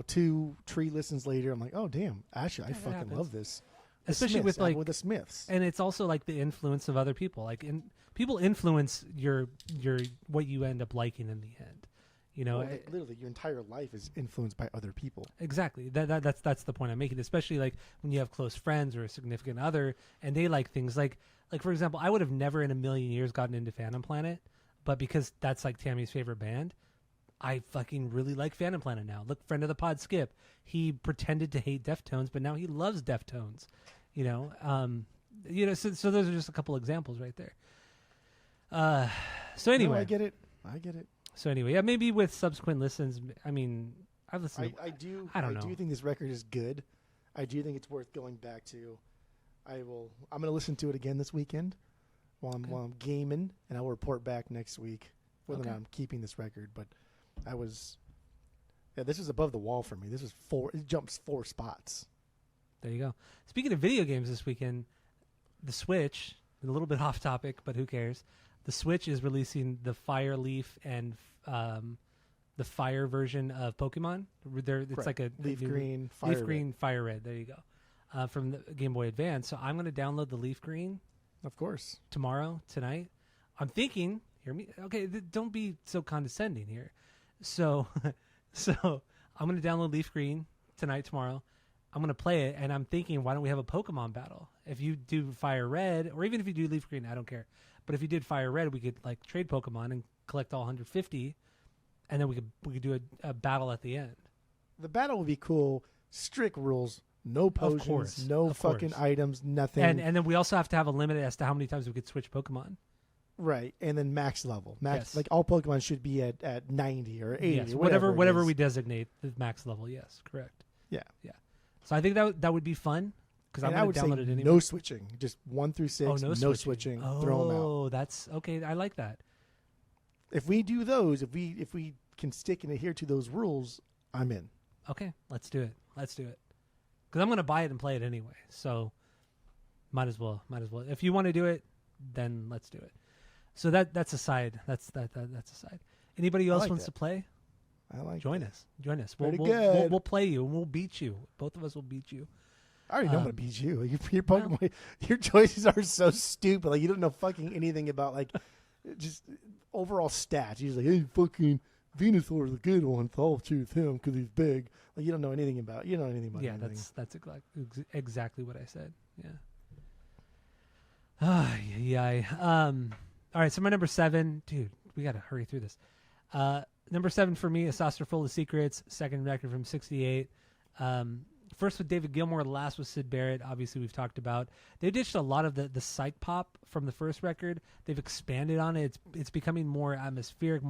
2 Tree listens later, I'm like, oh damn, actually I fucking love this. Especially with the Smiths, and it's also like the influence of other people. Like, people influence your what you end up liking in the end. Literally, your entire life is influenced by other people. Exactly. That's the point I'm making. Especially like when you have close friends or a significant other, and they like things like for example, I would have never in a million years gotten into Phantom Planet, but because that's like Tammy's favorite band, I fucking really like Phantom Planet now. Look, friend of the pod, Skip. He pretended to hate Deftones, but now he loves Deftones. So those are just a couple examples right there. So anyway, No, I get it. So anyway, yeah, maybe with subsequent listens. I mean, I've listened. I do think this record is good. I do think it's worth going back to. I'm going to listen to it again this weekend while I'm gaming, and I'll report back next week whether or not I'm keeping this record. But this is above the wall for me. This is 4. It jumps 4 spots. There you go. Speaking of video games this weekend, the Switch, a little bit off topic, but who cares? The Switch is releasing the Fire Leaf and the Fire version of Pokemon. It's like a Leaf Green, Fire Red. There you go. From the Game Boy Advance. So I'm going to download the Leaf Green. Of course. Tonight. I'm thinking, hear me? Okay, don't be so condescending here. So I'm going to download Leaf Green tonight, tomorrow. I'm going to play it, and I'm thinking, why don't we have a Pokemon battle? If you do Fire Red, or even if you do Leaf Green, I don't care. But if you did Fire Red, we could like trade Pokemon and collect all 150, and then we could do a battle at the end. The battle would be cool. Strict rules. No potions, no fucking items, nothing. And then we also have to have a limit as to how many times we could switch Pokemon. Right, and then max level. Yes. Like all Pokemon should be at 90 or 80. Yes, or whatever we designate the max level. Yes, correct. Yeah. So I think that would be fun because I'm going to download it anyway. No switching, just 1 through 6. No switching. Throw them out. Oh, that's okay. I like that. If we do those, if we can stick and adhere to those rules, I'm in. Okay, let's do it. Because I'm going to buy it and play it anyway. So might as well. If you want to do it, then let's do it. So that's a side. That's a side. Anybody else wants to play? I like. Join us. We'll play you and we'll beat you. Both of us will beat you. I already know I'm gonna beat you. Your Pokemon, your choices are so stupid. Like you don't know fucking anything about like just overall stats. You're just like, hey, fucking Venusaur is a good one. So I'll choose him because he's big. Like you don't know anything about. You don't know anything about. Yeah, anything. that's exactly what I said. Yeah. Yeah. All right. So my number 7, dude. We gotta hurry through this. Number 7 for me, A Saucer Full of Secrets, second record from '68. First with David Gilmour, last with Syd Barrett. Obviously, we've talked about. They ditched a lot of the psych pop from the first record. They've expanded on it. It's becoming more atmospheric,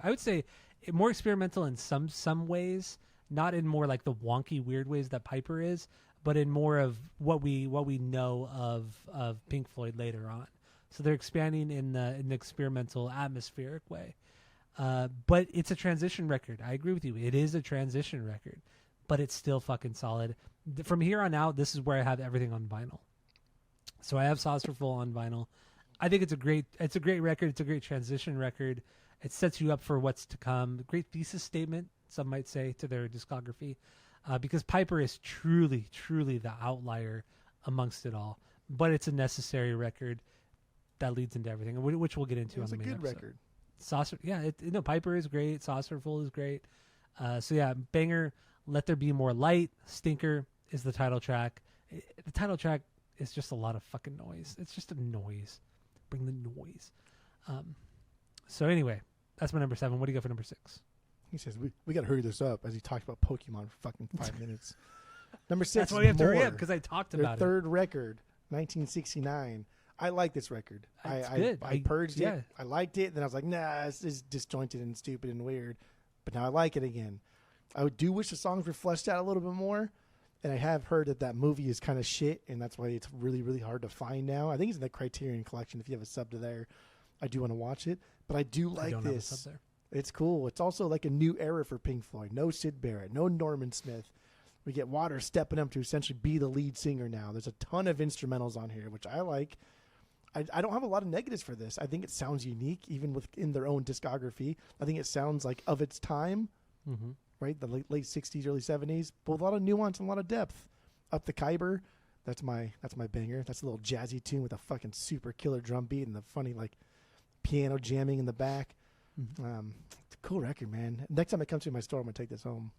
I would say more experimental in some ways, not in more like the wonky, weird ways that Piper is, but in more of what we know of Pink Floyd later on. So they're expanding in the experimental, atmospheric way. But it's a transition record. I agree with you. It is a transition record, but it's still fucking solid. From here on out, this is where I have everything on vinyl. So I have Saucerful on vinyl. I think it's a great record. It's a great transition record. It sets you up for what's to come. Great thesis statement, some might say, to their discography, because Piper is truly, truly the outlier amongst it all. But it's a necessary record that leads into everything, which we'll get into on the main episode. It's a good record. Saucer, yeah, Piper is great. Saucerful is great. So yeah, banger. Let There Be More Light. Stinker is the title track. The title track is just a lot of fucking noise. It's just a noise. Bring the noise. So anyway, that's my number 7. What do you got for number 6? He says we got to hurry this up as he talked about Pokemon for fucking 5 minutes. Number 6. That's why we have to hurry up because I talked about their third record, 1969. I like this record. Good. I purged it. I liked it. Then I was like, nah, this is disjointed and stupid and weird. But now I like it again. I do wish the songs were fleshed out a little bit more. And I have heard that movie is kind of shit, and that's why it's really, really hard to find now. I think it's in the Criterion Collection. If you have a sub to there, I do want to watch it. But I do like I don't this. Have a sub there. It's cool. It's also like a new era for Pink Floyd. No Syd Barrett. No Norman Smith. We get Waters stepping up to essentially be the lead singer now. There's a ton of instrumentals on here, which I like. I don't have a lot of negatives for this. I think it sounds unique, even within their own discography. I think it sounds like of its time, right? The late 60s, early 70s, but with a lot of nuance and a lot of depth. Up the Khyber, that's my banger. That's a little jazzy tune with a fucking super killer drum beat and the funny like piano jamming in the back. It's a cool record, man. Next time it comes to my store, I'm gonna take this home.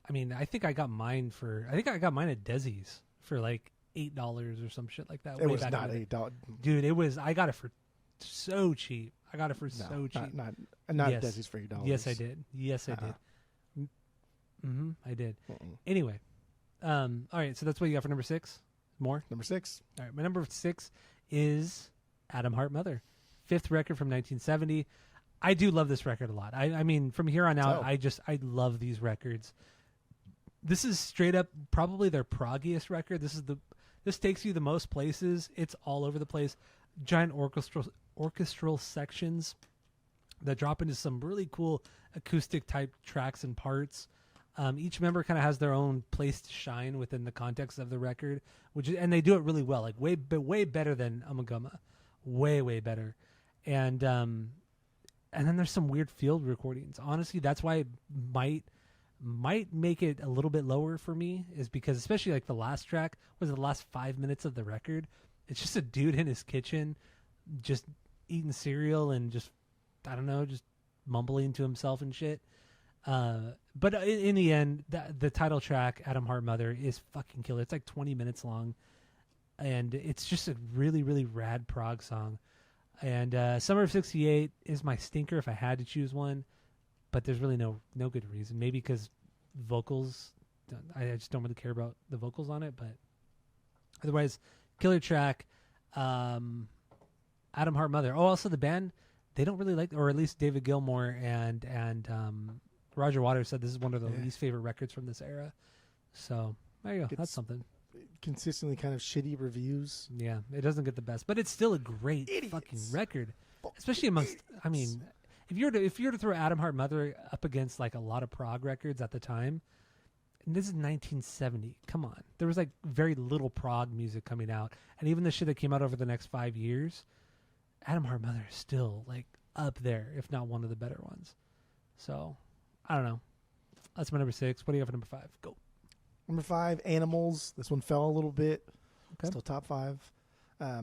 I mean, I think I got mine at Desi's for like $8 or some shit like that. It was not $8, dude. It was. I got it for so cheap. So cheap. Not yes. Desi's for $8. Yes, I did. I did. I did. Uh-uh. Anyway, all right. So that's what you got for number 6. More number 6. All right. My number 6 is Atom Heart Mother, 5th record from 1970. I do love this record a lot. I mean, from here on out, I love these records. This is straight up probably their proggiest record. This takes you the most places. It's all over the place. Giant orchestral sections that drop into some really cool acoustic type tracks and parts. Each member kind of has their own place to shine within the context of the record, and they do it really well, like way better than Amagama, way better. And then there's some weird field recordings. Honestly, that's why it might make it a little bit lower for me, is because especially like the last track was the last 5 minutes of the record. It's just a dude in his kitchen just eating cereal and just, I don't know, just mumbling to himself and shit. But in the end, the title track, Atom Heart Mother, is fucking killer. It's like 20 minutes long, and it's just a really, really rad prog song. And Summer of '68 is my stinker if I had to choose one, but there's really no good reason. Maybe because vocals, I just don't really care about the vocals on it. But otherwise, killer track, Atom Heart Mother. Oh, also the band, they don't really like, or at least David Gilmour and Roger Waters said this is one of the least favorite records from this era. So there you go. That's something. Consistently kind of shitty reviews. Yeah, it doesn't get the best, but it's still a great fucking record, especially amongst. I mean, if you were to throw Atom Heart Mother up against like a lot of prog records at the time, and this is 1970. Come on, there was like very little prog music coming out, and even the shit that came out over the next 5 years, Atom Heart Mother is still like up there, if not one of the better ones. So I don't know. That's my number 6. What do you have for number 5? Go. Number 5, Animals. This one fell a little bit. Okay. Still top 5.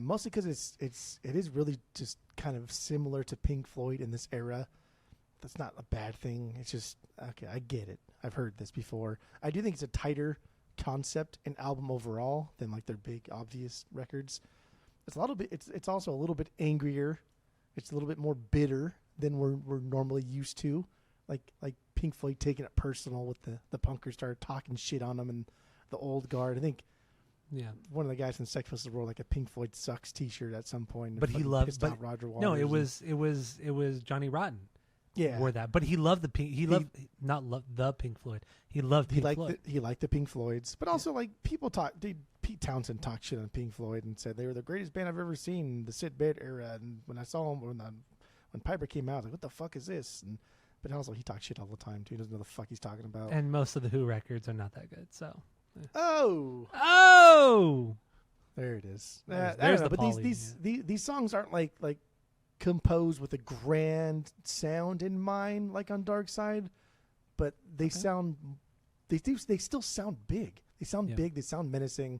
Mostly because it is really just kind of similar to Pink Floyd in this era. That's not a bad thing. It's just, okay, I get it. I've heard this before. I do think it's a tighter concept and album overall than like their big obvious records. It's a little bit. It's also a little bit angrier. It's a little bit more bitter than we're normally used to. Like Pink Floyd taking it personal with the punkers started talking shit on them and the old guard. I think one of the guys in Sex Pistols wore like a Pink Floyd Sucks t-shirt at some point. But he loved Roger Waters. No, it was Johnny Rotten. Yeah, wore that. But he loved the Pink. He loved the Pink Floyd. He loved Pink Floyd. He liked the Pink Floyds, but also like people talk. Pete Townsend talked shit on Pink Floyd and said they were the greatest band I've ever seen, the Syd Barrett era. And when I saw him when Piper came out, I was like, what the fuck is this? But also he talks shit all the time too. He doesn't know the fuck he's talking about. And most of the Who records are not that good. So. Oh. There it is. There's the but Pauly, these songs aren't like composed with a grand sound in mind, like on Dark Side, but they sound they still sound big. They sound big. They sound menacing.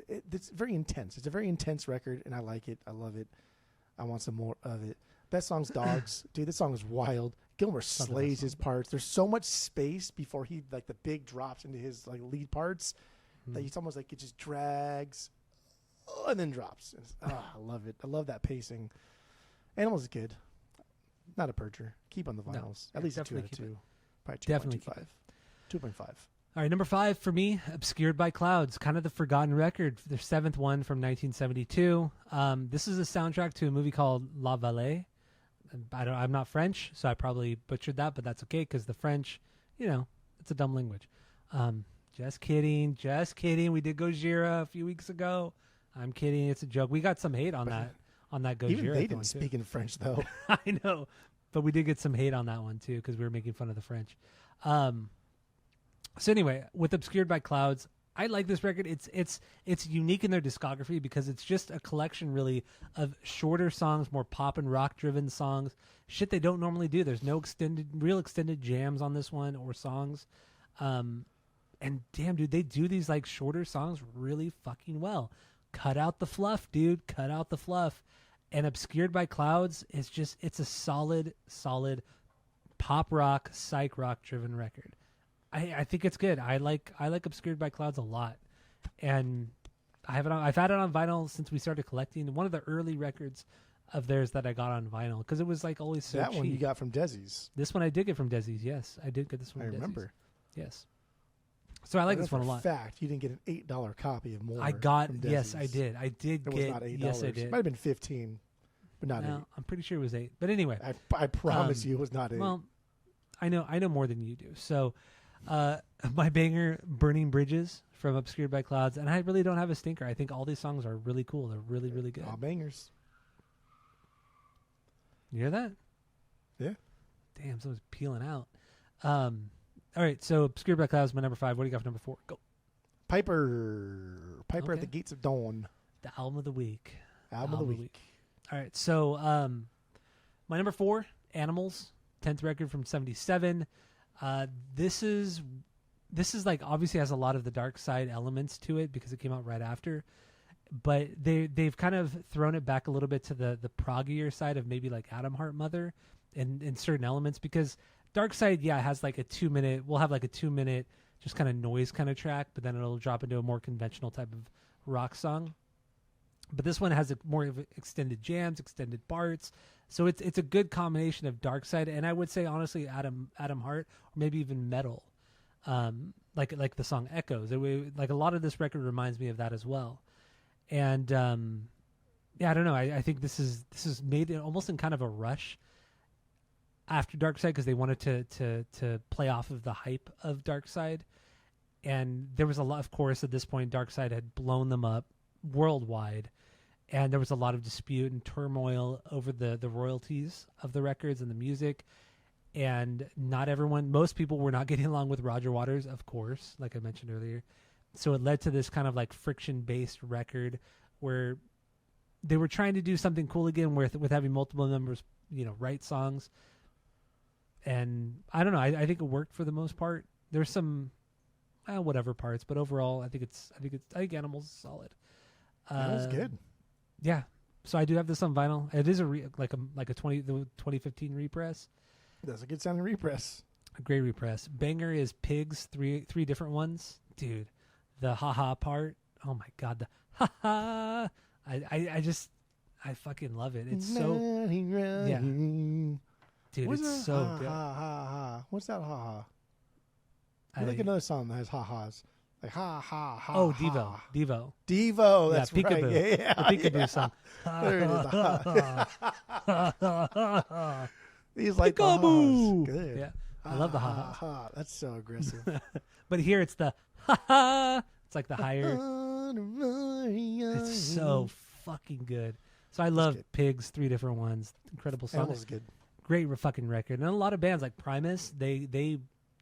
It's very intense. It's a very intense record, and I like it. I love it. I want some more of it. Best song's Dogs. Dude, this song is wild. Gilmour slays his parts. There's so much space before he like the big drops into his like lead parts that it's almost like it just drags and then drops. I love it. I love that pacing. Animals is good. Not a purger. Keep on the vinyls. At least a 2 out of 2. Probably 2.25. 2.5. All right, number 5 for me, Obscured by Clouds, kind of the forgotten record, their 7th one from 1972. This is a soundtrack to a movie called La Vallée. I'm not French, so I probably butchered that, but that's okay because the French, it's a dumb language. Just kidding. We did Gojira a few weeks ago. I'm kidding. It's a joke. We got some hate on that Gojira. Even they didn't speak in French, though. I know, but we did get some hate on that one too because we were making fun of the French. So anyway, with Obscured by Clouds, I like this record. It's unique in their discography because it's just a collection really of shorter songs, more pop and rock driven songs, shit they don't normally do. There's no real extended jams on this one or songs. And damn, dude, they do these like shorter songs really fucking well. Cut out the fluff, dude. Cut out the fluff. And Obscured by Clouds is it's a solid pop rock, psych rock driven record. I think it's good. I like Obscured by Clouds a lot, and I've had it on vinyl since we started collecting. One of the early records of theirs that I got on vinyl because it was like always so that cheap. One you got from Desi's. This one I did get from Desi's. Yes, I did get this one. I from remember. Desi's. Yes. So I like this one a lot. For a fact, you didn't get an $8 copy of More. I got. From Yes, Desi's. I did. I did it get. Was not $8. Yes, I did. It might have been 15, but not 8. I'm pretty sure it was 8. But anyway, I promise you, it was not 8. Well, I know more than you do. So. My banger, Burning Bridges from Obscured by Clouds, and I really don't have a stinker. I think all these songs are really cool. They're really, really good. All bangers. You hear that? Yeah. Damn, someone's peeling out. All right, so Obscured by Clouds, my number 5. What do you got for number 4? Go. Piper at the Gates of Dawn. The album of the week. Album of the week. All right, so my number 4, Animals, 10th record from 1977. This is like obviously has a lot of the Dark Side elements to it because it came out right after, but they've kind of thrown it back a little bit to the proggier side of maybe like Atom Heart Mother in certain elements because Dark Side has like a 2-minute, we'll have like a 2-minute just kind of noise kind of track, but then it'll drop into a more conventional type of rock song. But this one has more of extended jams, extended parts. So it's a good combination of Dark Side and I would say honestly Atom Heart or maybe even metal, like the song Echoes. Like a lot of this record reminds me of that as well. And I don't know. I think this is made almost in kind of a rush after Dark Side because they wanted to play off of the hype of Dark Side, and there was a lot. Of course, at this point, Dark Side had blown them up worldwide. And there was a lot of dispute and turmoil over the royalties of the records and the music. And most people were not getting along with Roger Waters, of course, like I mentioned earlier. So it led to this kind of like friction-based record where they were trying to do something cool again with having multiple members, write songs. And I don't know, I think it worked for the most part. There's some whatever parts, but overall, I think Animals is solid. That was good. Yeah, so I do have this on vinyl. It is the 2015 repress. That's a good sounding repress. A great repress. Banger is Pigs, three different ones, dude. The haha part. Oh my god, the haha. I fucking love it. It's so yeah, dude. It's so good. Ha ha ha. What's that ha ha? I like another song that has ha ha's. Like ha ha ha. Oh, ha. Devo. That's Peekaboo. right. Yeah, the Peekaboo song. There it is. These like Peekaboo. Good. Yeah, I love the ha ha. That's so aggressive. But here it's the ha ha. It's like the higher. It's so fucking good. So I love Pigs, 3 different ones. Incredible song. That was good. Great fucking record. And a lot of bands like Primus, they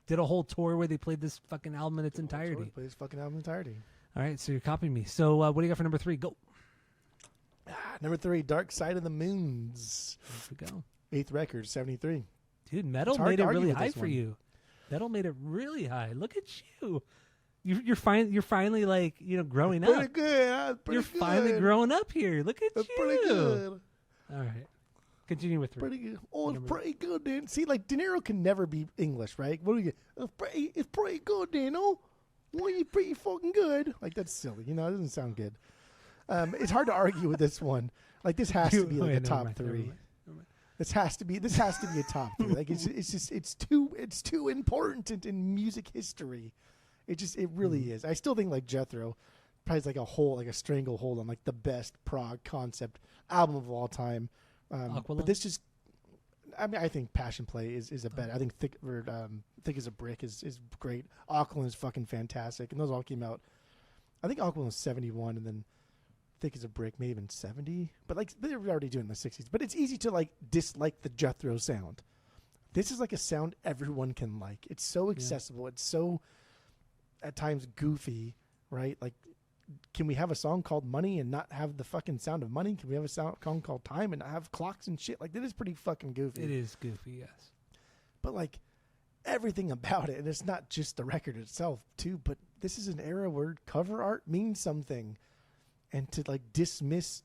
did a whole tour where they played this fucking album in its entirety. Played this fucking album in entirety. All right, so you're copying me. So what do you got for number 3? Go. Number 3, Dark Side of the Moons. There we go. 8th record, 73. Dude, metal made it really high for you. Metal made it really high. Look at you. You're finally like, growing up. Pretty good. You're finally growing up here. Look at you. Pretty good. All right. Continue with 3. Pretty good. Oh, it's pretty good, Dan. See, like, De Niro can never be English, right? What do you get? It's pretty good, Dano. Well, you're pretty fucking good. Like, that's silly. It doesn't sound good. It's hard to argue with this one. Like, this has to be like a top 3. This has to be a top 3. Like, it's too important in music history. It really is. I still think like Jethro probably is like a stranglehold on like the best prog concept album of all time. But this just, I think Passion Play is a better. I think Thick as a Brick is great. Aqualung is fucking fantastic, and those all came out. I think Aqualung was 71, and then Thick as a Brick maybe even 70. But like they were already doing the 60s. But it's easy to like dislike the Jethro sound. This is like a sound everyone can like. It's so accessible. Yeah. It's so at times goofy, right? Like, can we have a song called Money and not have the fucking sound of money? Can we have a song called Time and not have clocks and shit? Like, that is pretty fucking goofy. It is goofy, yes. But like everything about it, and it's not just the record itself too, but this is an era where cover art means something. And to like dismiss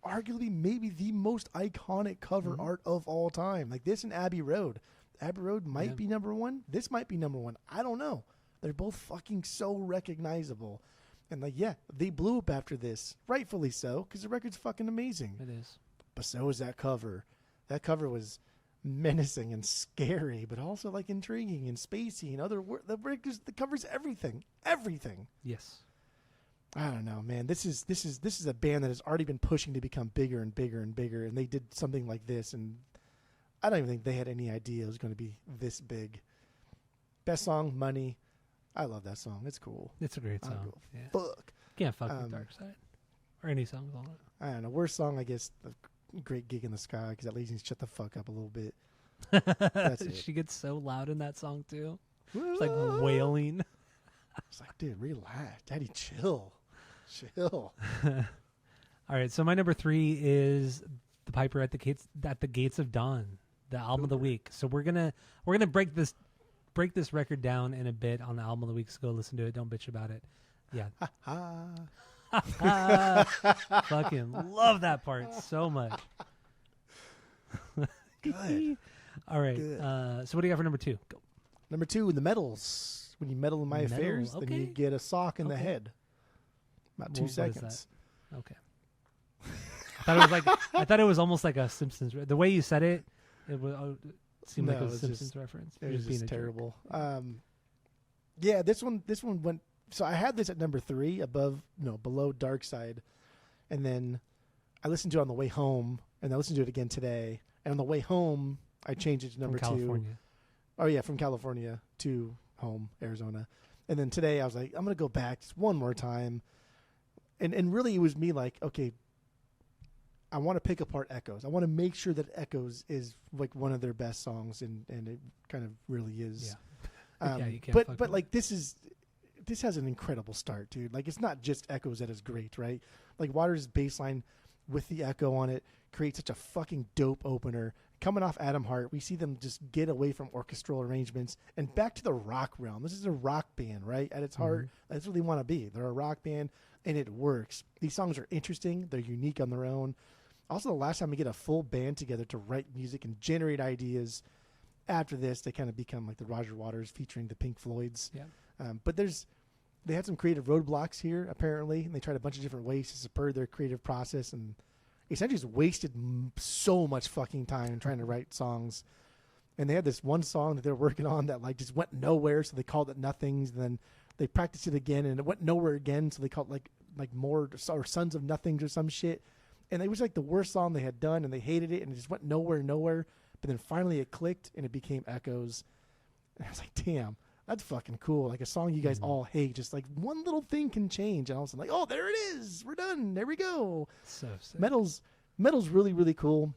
arguably maybe the most iconic cover art of all time. Like this and Abbey Road. Abbey Road might be number 1. This might be number 1. I don't know. They're both fucking so recognizable. And like, yeah, they blew up after this. Rightfully so, because the record's fucking amazing. It is. But so is that cover. That cover was menacing and scary, but also like intriguing and spacey and other the covers everything. Everything. Yes. I don't know, man. This is a band that has already been pushing to become bigger and bigger and bigger, and they did something like this, and I don't even think they had any idea it was going to be this big. Best song, Money. I love that song. It's cool. It's a great song. Yeah. Fuck. Can't fuck with Dark Side or any songs on it. I don't know. Worst song, I guess, The Great Gig in the Sky, because that lady needs to shut the fuck up a little bit. That's it. She gets so loud in that song too. It's like wailing. It's like, dude, relax, Daddy, chill. All right, so my number 3 is The Piper at the Gates of Dawn, the album of the week. So we're gonna break this record down in a bit on the album of the week. So go listen to it. Don't bitch about it. Yeah. Fucking love that part so much. Good. All right. Good. So what do you got for number 2? Go. Number 2, the medals. When you meddle in my affairs, then you get a sock in the head. About 2 seconds. Okay. I thought it was almost like a Simpsons. The way you said it, seemed like a Simpsons reference. It was just terrible. Yeah, this one went. So I had this at number 3, below Dark Side, and then I listened to it on the way home, and I listened to it again today. And on the way home, I changed it to number 2. California. Oh yeah, from California to home, Arizona. And then today I was like, I'm gonna go back just one more time. And really it was me like, okay, I want to pick apart Echoes. I want to make sure that Echoes is like one of their best songs, and it kind of really is. Yeah. You can't but like this has an incredible start, dude. Like it's not just Echoes that is great, right? Like Waters' bass line with the echo on it creates such a fucking dope opener. Coming off Adam Hart, we see them just get away from orchestral arrangements and back to the rock realm. This is a rock band, right? At its heart, that's what they want to be. They're a rock band, and it works. These songs are interesting. They're unique on their own. Also, the last time we get a full band together to write music and generate ideas, after this, they kind of become like the Roger Waters featuring the Pink Floyds. Yeah. But they had some creative roadblocks here, apparently, and they tried a bunch of different ways to spur their creative process, and essentially just wasted so much fucking time trying to write songs. And they had this one song that they were working on that like just went nowhere, so they called it Nothings. And then they practiced it again, and it went nowhere again, so they called it like More or Sons of Nothings or some shit. And it was like the worst song they had done, and they hated it, and it just went nowhere. But then finally it clicked, and it became Echoes. And I was like, damn, that's fucking cool. Like a song you guys all hate, just like one little thing can change, and all of a sudden, like, oh, there it is, we're done, there we go. So sick. Metal's really, really cool.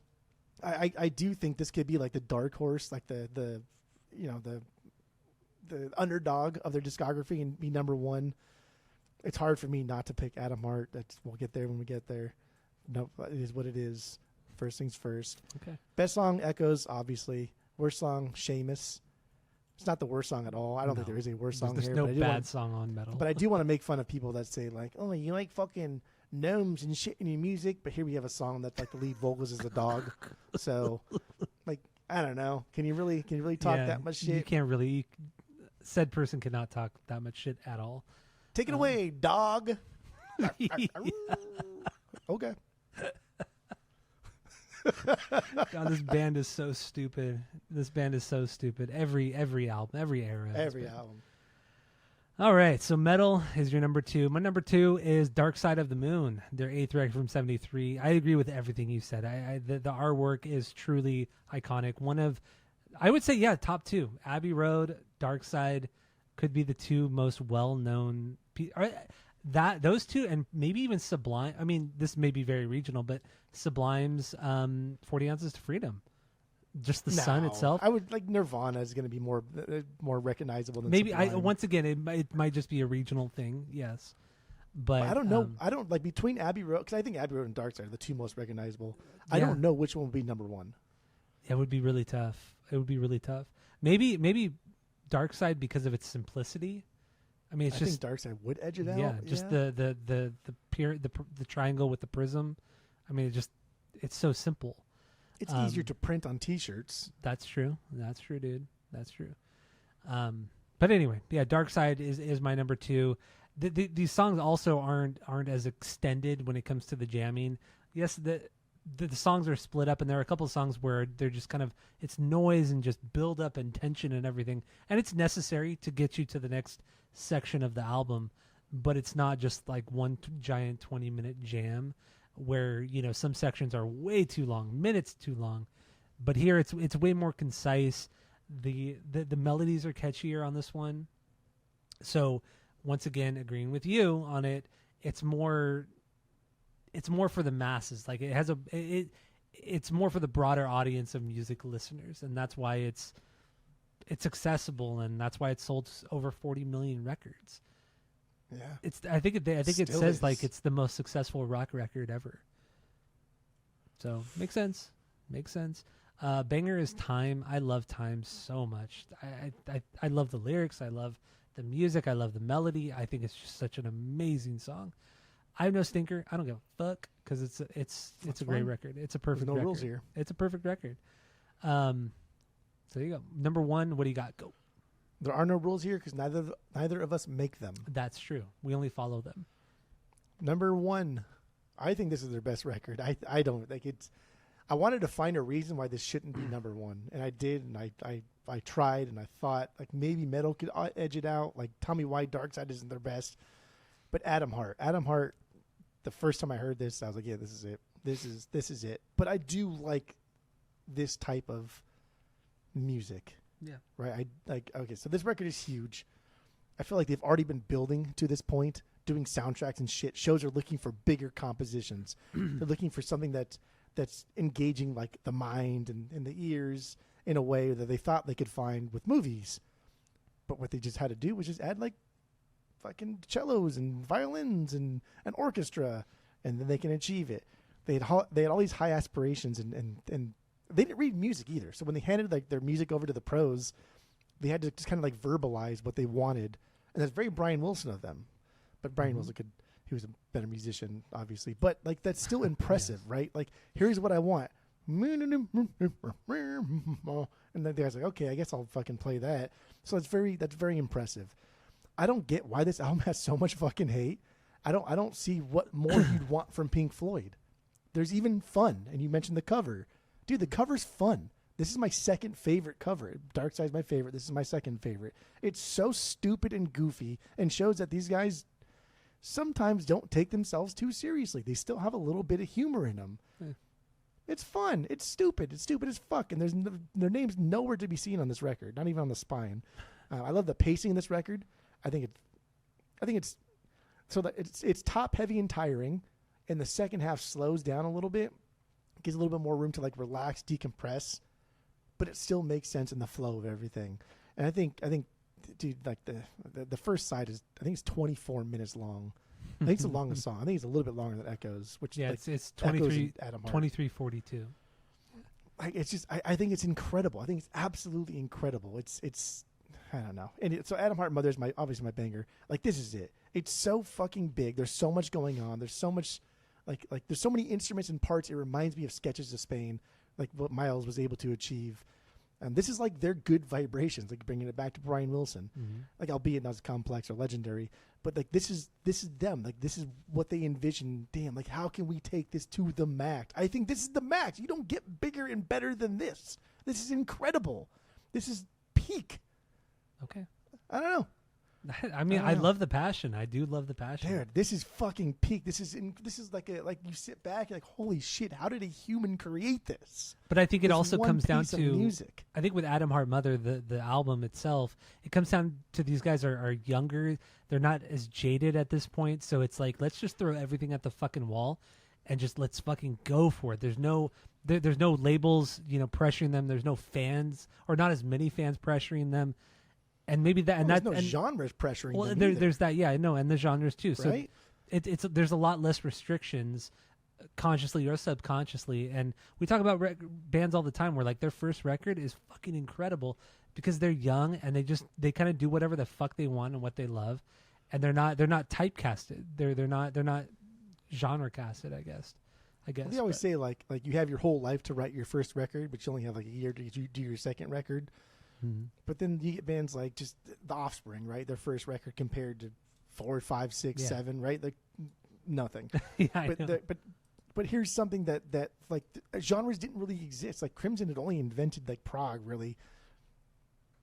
I do think this could be like the dark horse, like the underdog of their discography and be number 1. it's hard for me not to pick Adam Hart. We'll get there when we get there. No, it is what it is. First things first. Okay. Best song, Echoes, obviously. Worst song, Seamus. It's not the worst song at all. I don't think there is a worst song There's here. no bad song on metal. But I do want to make fun of people that say, like, oh, you like fucking gnomes and shit in your music, but here we have a song that, like, the lead vocals is a dog. So, like, I don't know. Can you really talk that much shit? You can't really. Said person cannot talk that much shit at all. Take it away, dog. Okay. God, this band is so stupid. Every album, every era. Every album. All right, so metal is your number 2. My number 2 is Dark Side of the Moon, their 8th record from 73. I agree with everything you said. The artwork is truly iconic. One of, I would say, top 2. Abbey Road, Dark Side could be the 2 most well-known. Those 2, and maybe even Sublime. I mean, this may be very regional, but Sublime's 40 Ounces to Freedom. Just the sun itself. I would like Nirvana is going to be more recognizable than maybe. Sublime. Once again, it might just be a regional thing. Yes, but I don't know. I don't like between Abbey Road, because I think Abbey Road and Dark Side are the 2 most recognizable. I don't know which one would be number 1. It would be really tough. Maybe Dark Side because of its simplicity. I mean, I think Dark Side would edge it out. Yeah, just the triangle with the prism. I mean, it's so simple. It's easier to print on T-shirts. That's true, dude. That's true. But anyway, Dark Side is my number 2. These songs also aren't as extended when it comes to the jamming. Yes, the songs are split up, and there are a couple of songs where they're just kind of, it's noise and just build up and tension and everything, and it's necessary to get you to the next section of the album, but it's not just like one giant 20-minute jam where some sections are way too long, minutes too long. But here it's way more concise. The melodies are catchier on this one. So once again, agreeing with you on it, it's more for the masses. Like it's more for the broader audience of music listeners, and that's why it's accessible, and that's why it's sold over 40 million records. Yeah, I think it says like it's the most successful rock record ever. So makes sense. Banger is Time. I love Time so much. I love the lyrics. I love the music. I love the melody. I think it's just such an amazing song. I have no stinker. I don't give a fuck because it's a great record. It's a perfect record. No rules here. It's a perfect record. So there you go. Number 1. What do you got? Go. There are no rules here because neither of us make them. That's true. We only follow them. Number 1. I think this is their best record. I don't think it's. I wanted to find a reason why this shouldn't be number 1, and I did, and I tried, and I thought like maybe metal could edge it out. Like tell me why Dark Side isn't their best. But Adam Hart. The first time I heard this, I was like, yeah, this is it. This is it. But I do like this type of music. Yeah. Right. Okay. So this record is huge. I feel like they've already been building to this point, doing soundtracks and shit. Shows are looking for bigger compositions. They're looking for something that's engaging like the mind and the ears in a way that they thought they could find with movies. But what they just had to do was just add like fucking cellos and violins and an orchestra, and then they can achieve it. They had all these high aspirations, and they didn't read music either. So when they handed like their music over to the pros, they had to just kind of like verbalize what they wanted, and that's very Brian Wilson of them. But Brian Wilson he was a better musician, obviously. But like that's still impressive, right? Like here's what I want, and then the guy's like, okay, I guess I'll fucking play that. So that's very impressive. I don't get why this album has so much fucking hate. I don't see what more you'd want from Pink Floyd. There's even Fun, and you mentioned the cover. Dude, the cover's fun. This is my second favorite cover. Dark Side's my favorite. This is my second favorite. It's so stupid and goofy and shows that these guys sometimes don't take themselves too seriously. They still have a little bit of humor in them. Yeah. It's fun. It's stupid. It's stupid as fuck. And their name's nowhere to be seen on this record, not even on the spine. I love the pacing in this record. I think it's so that it's top heavy and tiring, and the second half slows down a little bit, gives a little bit more room to like relax, decompress, but it still makes sense in the flow of everything. And I think dude, like the first side is, I think it's 24 minutes long. I think it's the longest song. I think it's a little bit longer than Echoes, which it's 23 Adam Hart. 23:42. Like, it's just I think it's incredible. I think it's absolutely incredible. It's I don't know. And so Adam Hart Mother is obviously my banger. Like, this is it. It's so fucking big. There's so much going on. There's so much like there's so many instruments and parts. It reminds me of Sketches of Spain, like what Miles was able to achieve. And this is like their good vibrations, like bringing it back to Brian Wilson, like, albeit not as complex or legendary, but like this is them. Like, this is what they envision. Damn, like, how can we take this to the max? I think this is the max. You don't get bigger and better than this. This is incredible. This is peak. Okay. I don't know. I mean, I love the passion. I do love the passion. Dude, this is fucking peak. This is like you sit back, you're like, holy shit, how did a human create this? But I think it also comes down to music. I think with Adam Hart Mother, the album itself, it comes down to these guys are younger. They're not as jaded at this point, so it's like, let's just throw everything at the fucking wall and just let's fucking go for it. There's no labels, pressuring them. There's no fans, or not as many fans pressuring them. And maybe that, and there's that, no and, genres pressuring. Well, them there's that, yeah, I know, and the genres too. So right? there's a lot less restrictions, consciously or subconsciously. And we talk about bands all the time where, like, their first record is fucking incredible because they're young and they kind of do whatever the fuck they want and what they love, and they're not typecasted. They're not genre casted, I guess. Well, they always say like you have your whole life to write your first record, but you only have like a year to do your second record. But then you get bands like just The Offspring, right? Their first record compared to 4, 5, 6, 7, right? Like nothing. But here's something that like genres didn't really exist. Like Crimson had only invented like prog really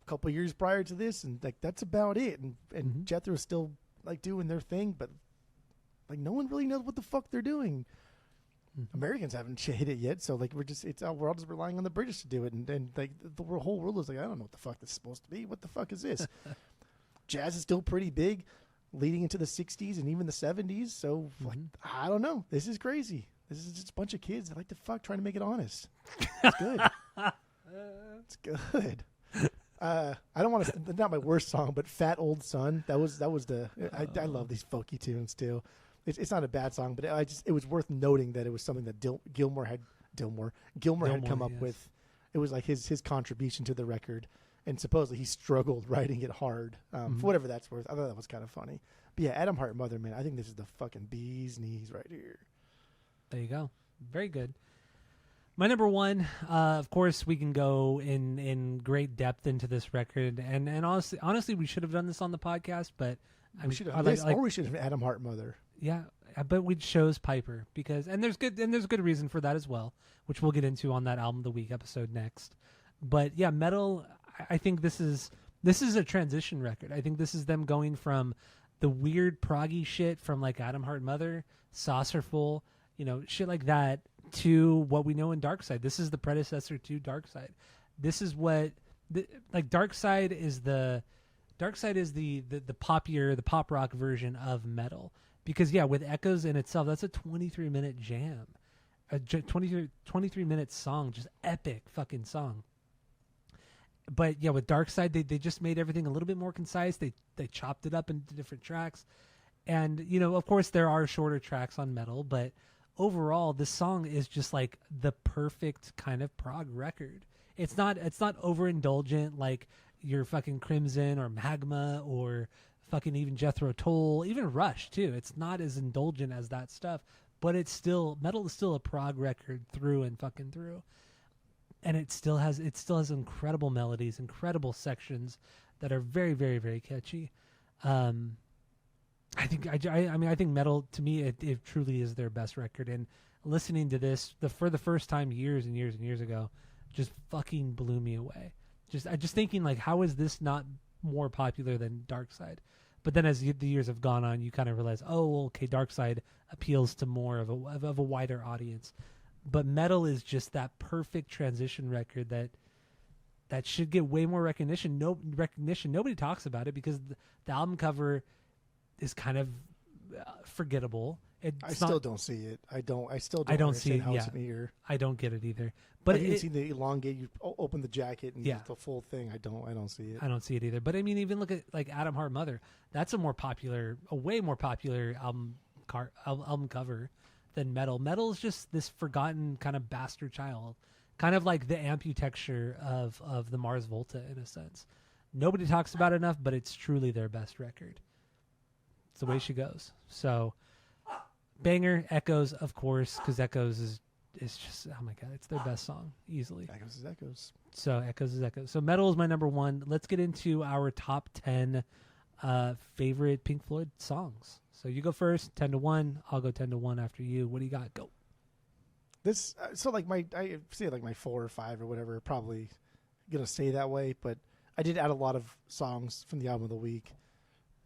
a couple of years prior to this, and like that's about it. And Jethro's still like doing their thing, but like no one really knows what the fuck they're doing. Americans haven't hit it yet, so like we're all just relying on the British to do it, and like the whole world is like, I don't know what the fuck this is supposed to be. What the fuck is this? Jazz is still pretty big, leading into the '60s and even the '70s. So like, I don't know. This is crazy. This is just a bunch of kids that like to fuck, trying to make it honest. It's good. It's good. I don't want to. Not my worst song, but "Fat Old Son." That was the. I love these folky tunes too. It's not a bad song, but it was worth noting that it was something that Gilmour had come up with. It was like his contribution to the record, and supposedly he struggled writing it hard. For whatever that's worth, I thought that was kind of funny. But yeah, Adam Hart Mother, man, I think this is the fucking bee's knees right here. There you go. Very good. My number one, of course, we can go in great depth into this record, and honestly, we should have done this on the podcast, but we should have or we should have Adam Hart Mother. Yeah, but we chose Piper and there's good reason for that as well, which we'll get into on that Album of the Week episode next. But yeah, Metal, I think this is a transition record. I think this is them going from the weird proggy shit from like Adam Hart Mother, Saucerful, shit like that, to what we know in Dark Side. This is the predecessor to Dark Side. This is what Dark Side is the poppier, the pop rock version of Metal. Because, yeah, with Echoes in itself, that's a 23-minute jam. A 23-minute song, just epic fucking song. But, yeah, with Dark Side, they just made everything a little bit more concise. They chopped it up into different tracks. And, of course, there are shorter tracks on Metal. But overall, this song is just, like, the perfect kind of prog record. It's not overindulgent like your fucking Crimson or Magma or fucking even Jethro Tull, even Rush too. It's not as indulgent as that stuff, but Metal is still a prog record through and fucking through. And it still has incredible melodies, incredible sections that are very, very, very catchy. I think Metal, to me, it truly is their best record. And listening to this for the first time years and years and years ago, just fucking blew me away. Just thinking, like, how is this not more popular than Dark Side? But then as the years have gone on, you kind of realize, oh, okay, Dark Side appeals to more of a wider audience. But Metal is just that perfect transition record that should get way more recognition. Nobody talks about it because the album cover is kind of forgettable. I still don't see it. I still don't I don't understand see it, how it's yeah. an ear. I don't get it either. But you can see the elongate. You open the jacket and Yeah. the full thing. I don't see it. I don't see it either. But I mean, even look at like Adam Hart Mother. That's a way more popular album cover than Metal. Metal is just this forgotten kind of bastard child, kind of like the Amputexture of the Mars Volta in a sense. Nobody talks about it enough, but it's truly their best record. It's the way she goes. So, banger, Echoes, of course, because Echoes is just, oh my God, it's their best song, easily. Echoes is Echoes. So, Echoes is Echoes. So, Metal is my number one. Let's get into our top 10 favorite Pink Floyd songs. So, you go first, 10-1. I'll go 10-1 after you. What do you got? Go. This, so like I say like my 4 or 5 or whatever, probably going to stay that way, but I did add a lot of songs from the album of the week.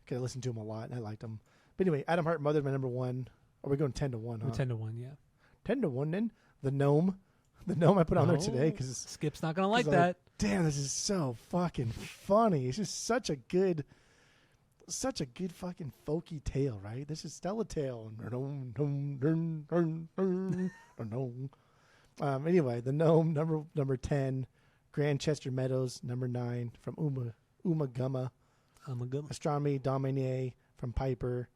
I listened to them a lot, and I liked them. But anyway, Adam Hart Mother, my number one. Are we going 10-1? Huh? 10-1, yeah. 10-1 then. The Gnome I put on there today because Skip's not gonna like that. Damn, this is so fucking funny. It's just such a good fucking folky tale, right? This is Stella Tale. Anyway, the Gnome number 10, Grantchester Meadows number 9 from Uma Gumma. Astronomy Domine from Piper.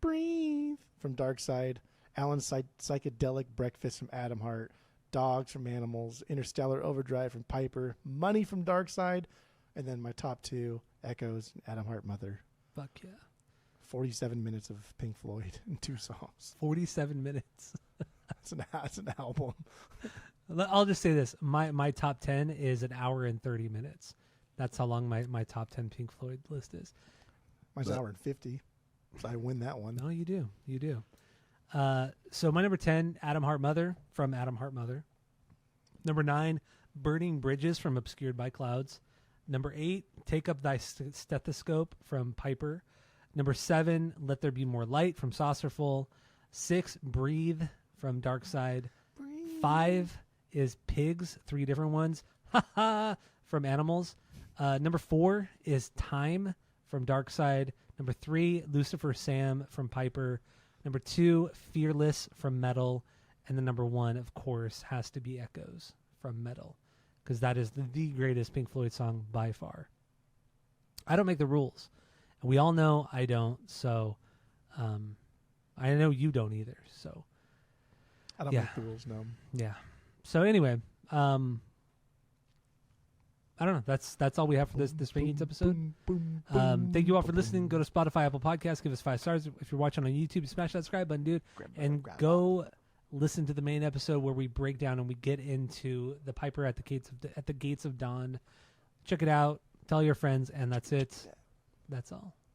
Breathe from Dark Side. Alan's Psychedelic Breakfast from Adam Hart. Dogs from Animals. Interstellar Overdrive from Piper. Money from Dark Side. And then my top 2, Echoes and Adam Hart Mother. Fuck yeah. 47 minutes of Pink Floyd and 2 songs. 47 minutes. That's an album. I'll just say this. My top 10 is an hour and 30 minutes. That's how long my top 10 Pink Floyd list is. Mine's an hour and 50. So I win that one. No, you do. You do. So my number 10, Adam Hart Mother from Adam Hart Mother. Number 9, Burning Bridges from Obscured by Clouds. Number 8, Take Up Thy Stethoscope from Piper. Number 7, Let There Be More Light from Saucerful. 6, Breathe from Dark Side. 5 is Pigs, 3 different ones. From Animals. Number 4 is Time from Dark Side. Number 3, Lucifer Sam from Piper. Number 2, Fearless from Metal. And the number 1, of course, has to be Echoes from Metal. Because that is the greatest Pink Floyd song by far. I don't make the rules. And we all know I don't. So I know you don't either. So I don't make the rules, no. Yeah. So anyway, I don't know. That's all we have for this rankings episode. Thank you all for listening. Go to Spotify, Apple Podcasts. Give us 5 stars. If you're watching on YouTube, smash that subscribe button, dude. Go listen to the main episode where we break down and we get into the Piper at the Gates of Dawn. Check it out. Tell your friends, and that's it. That's all.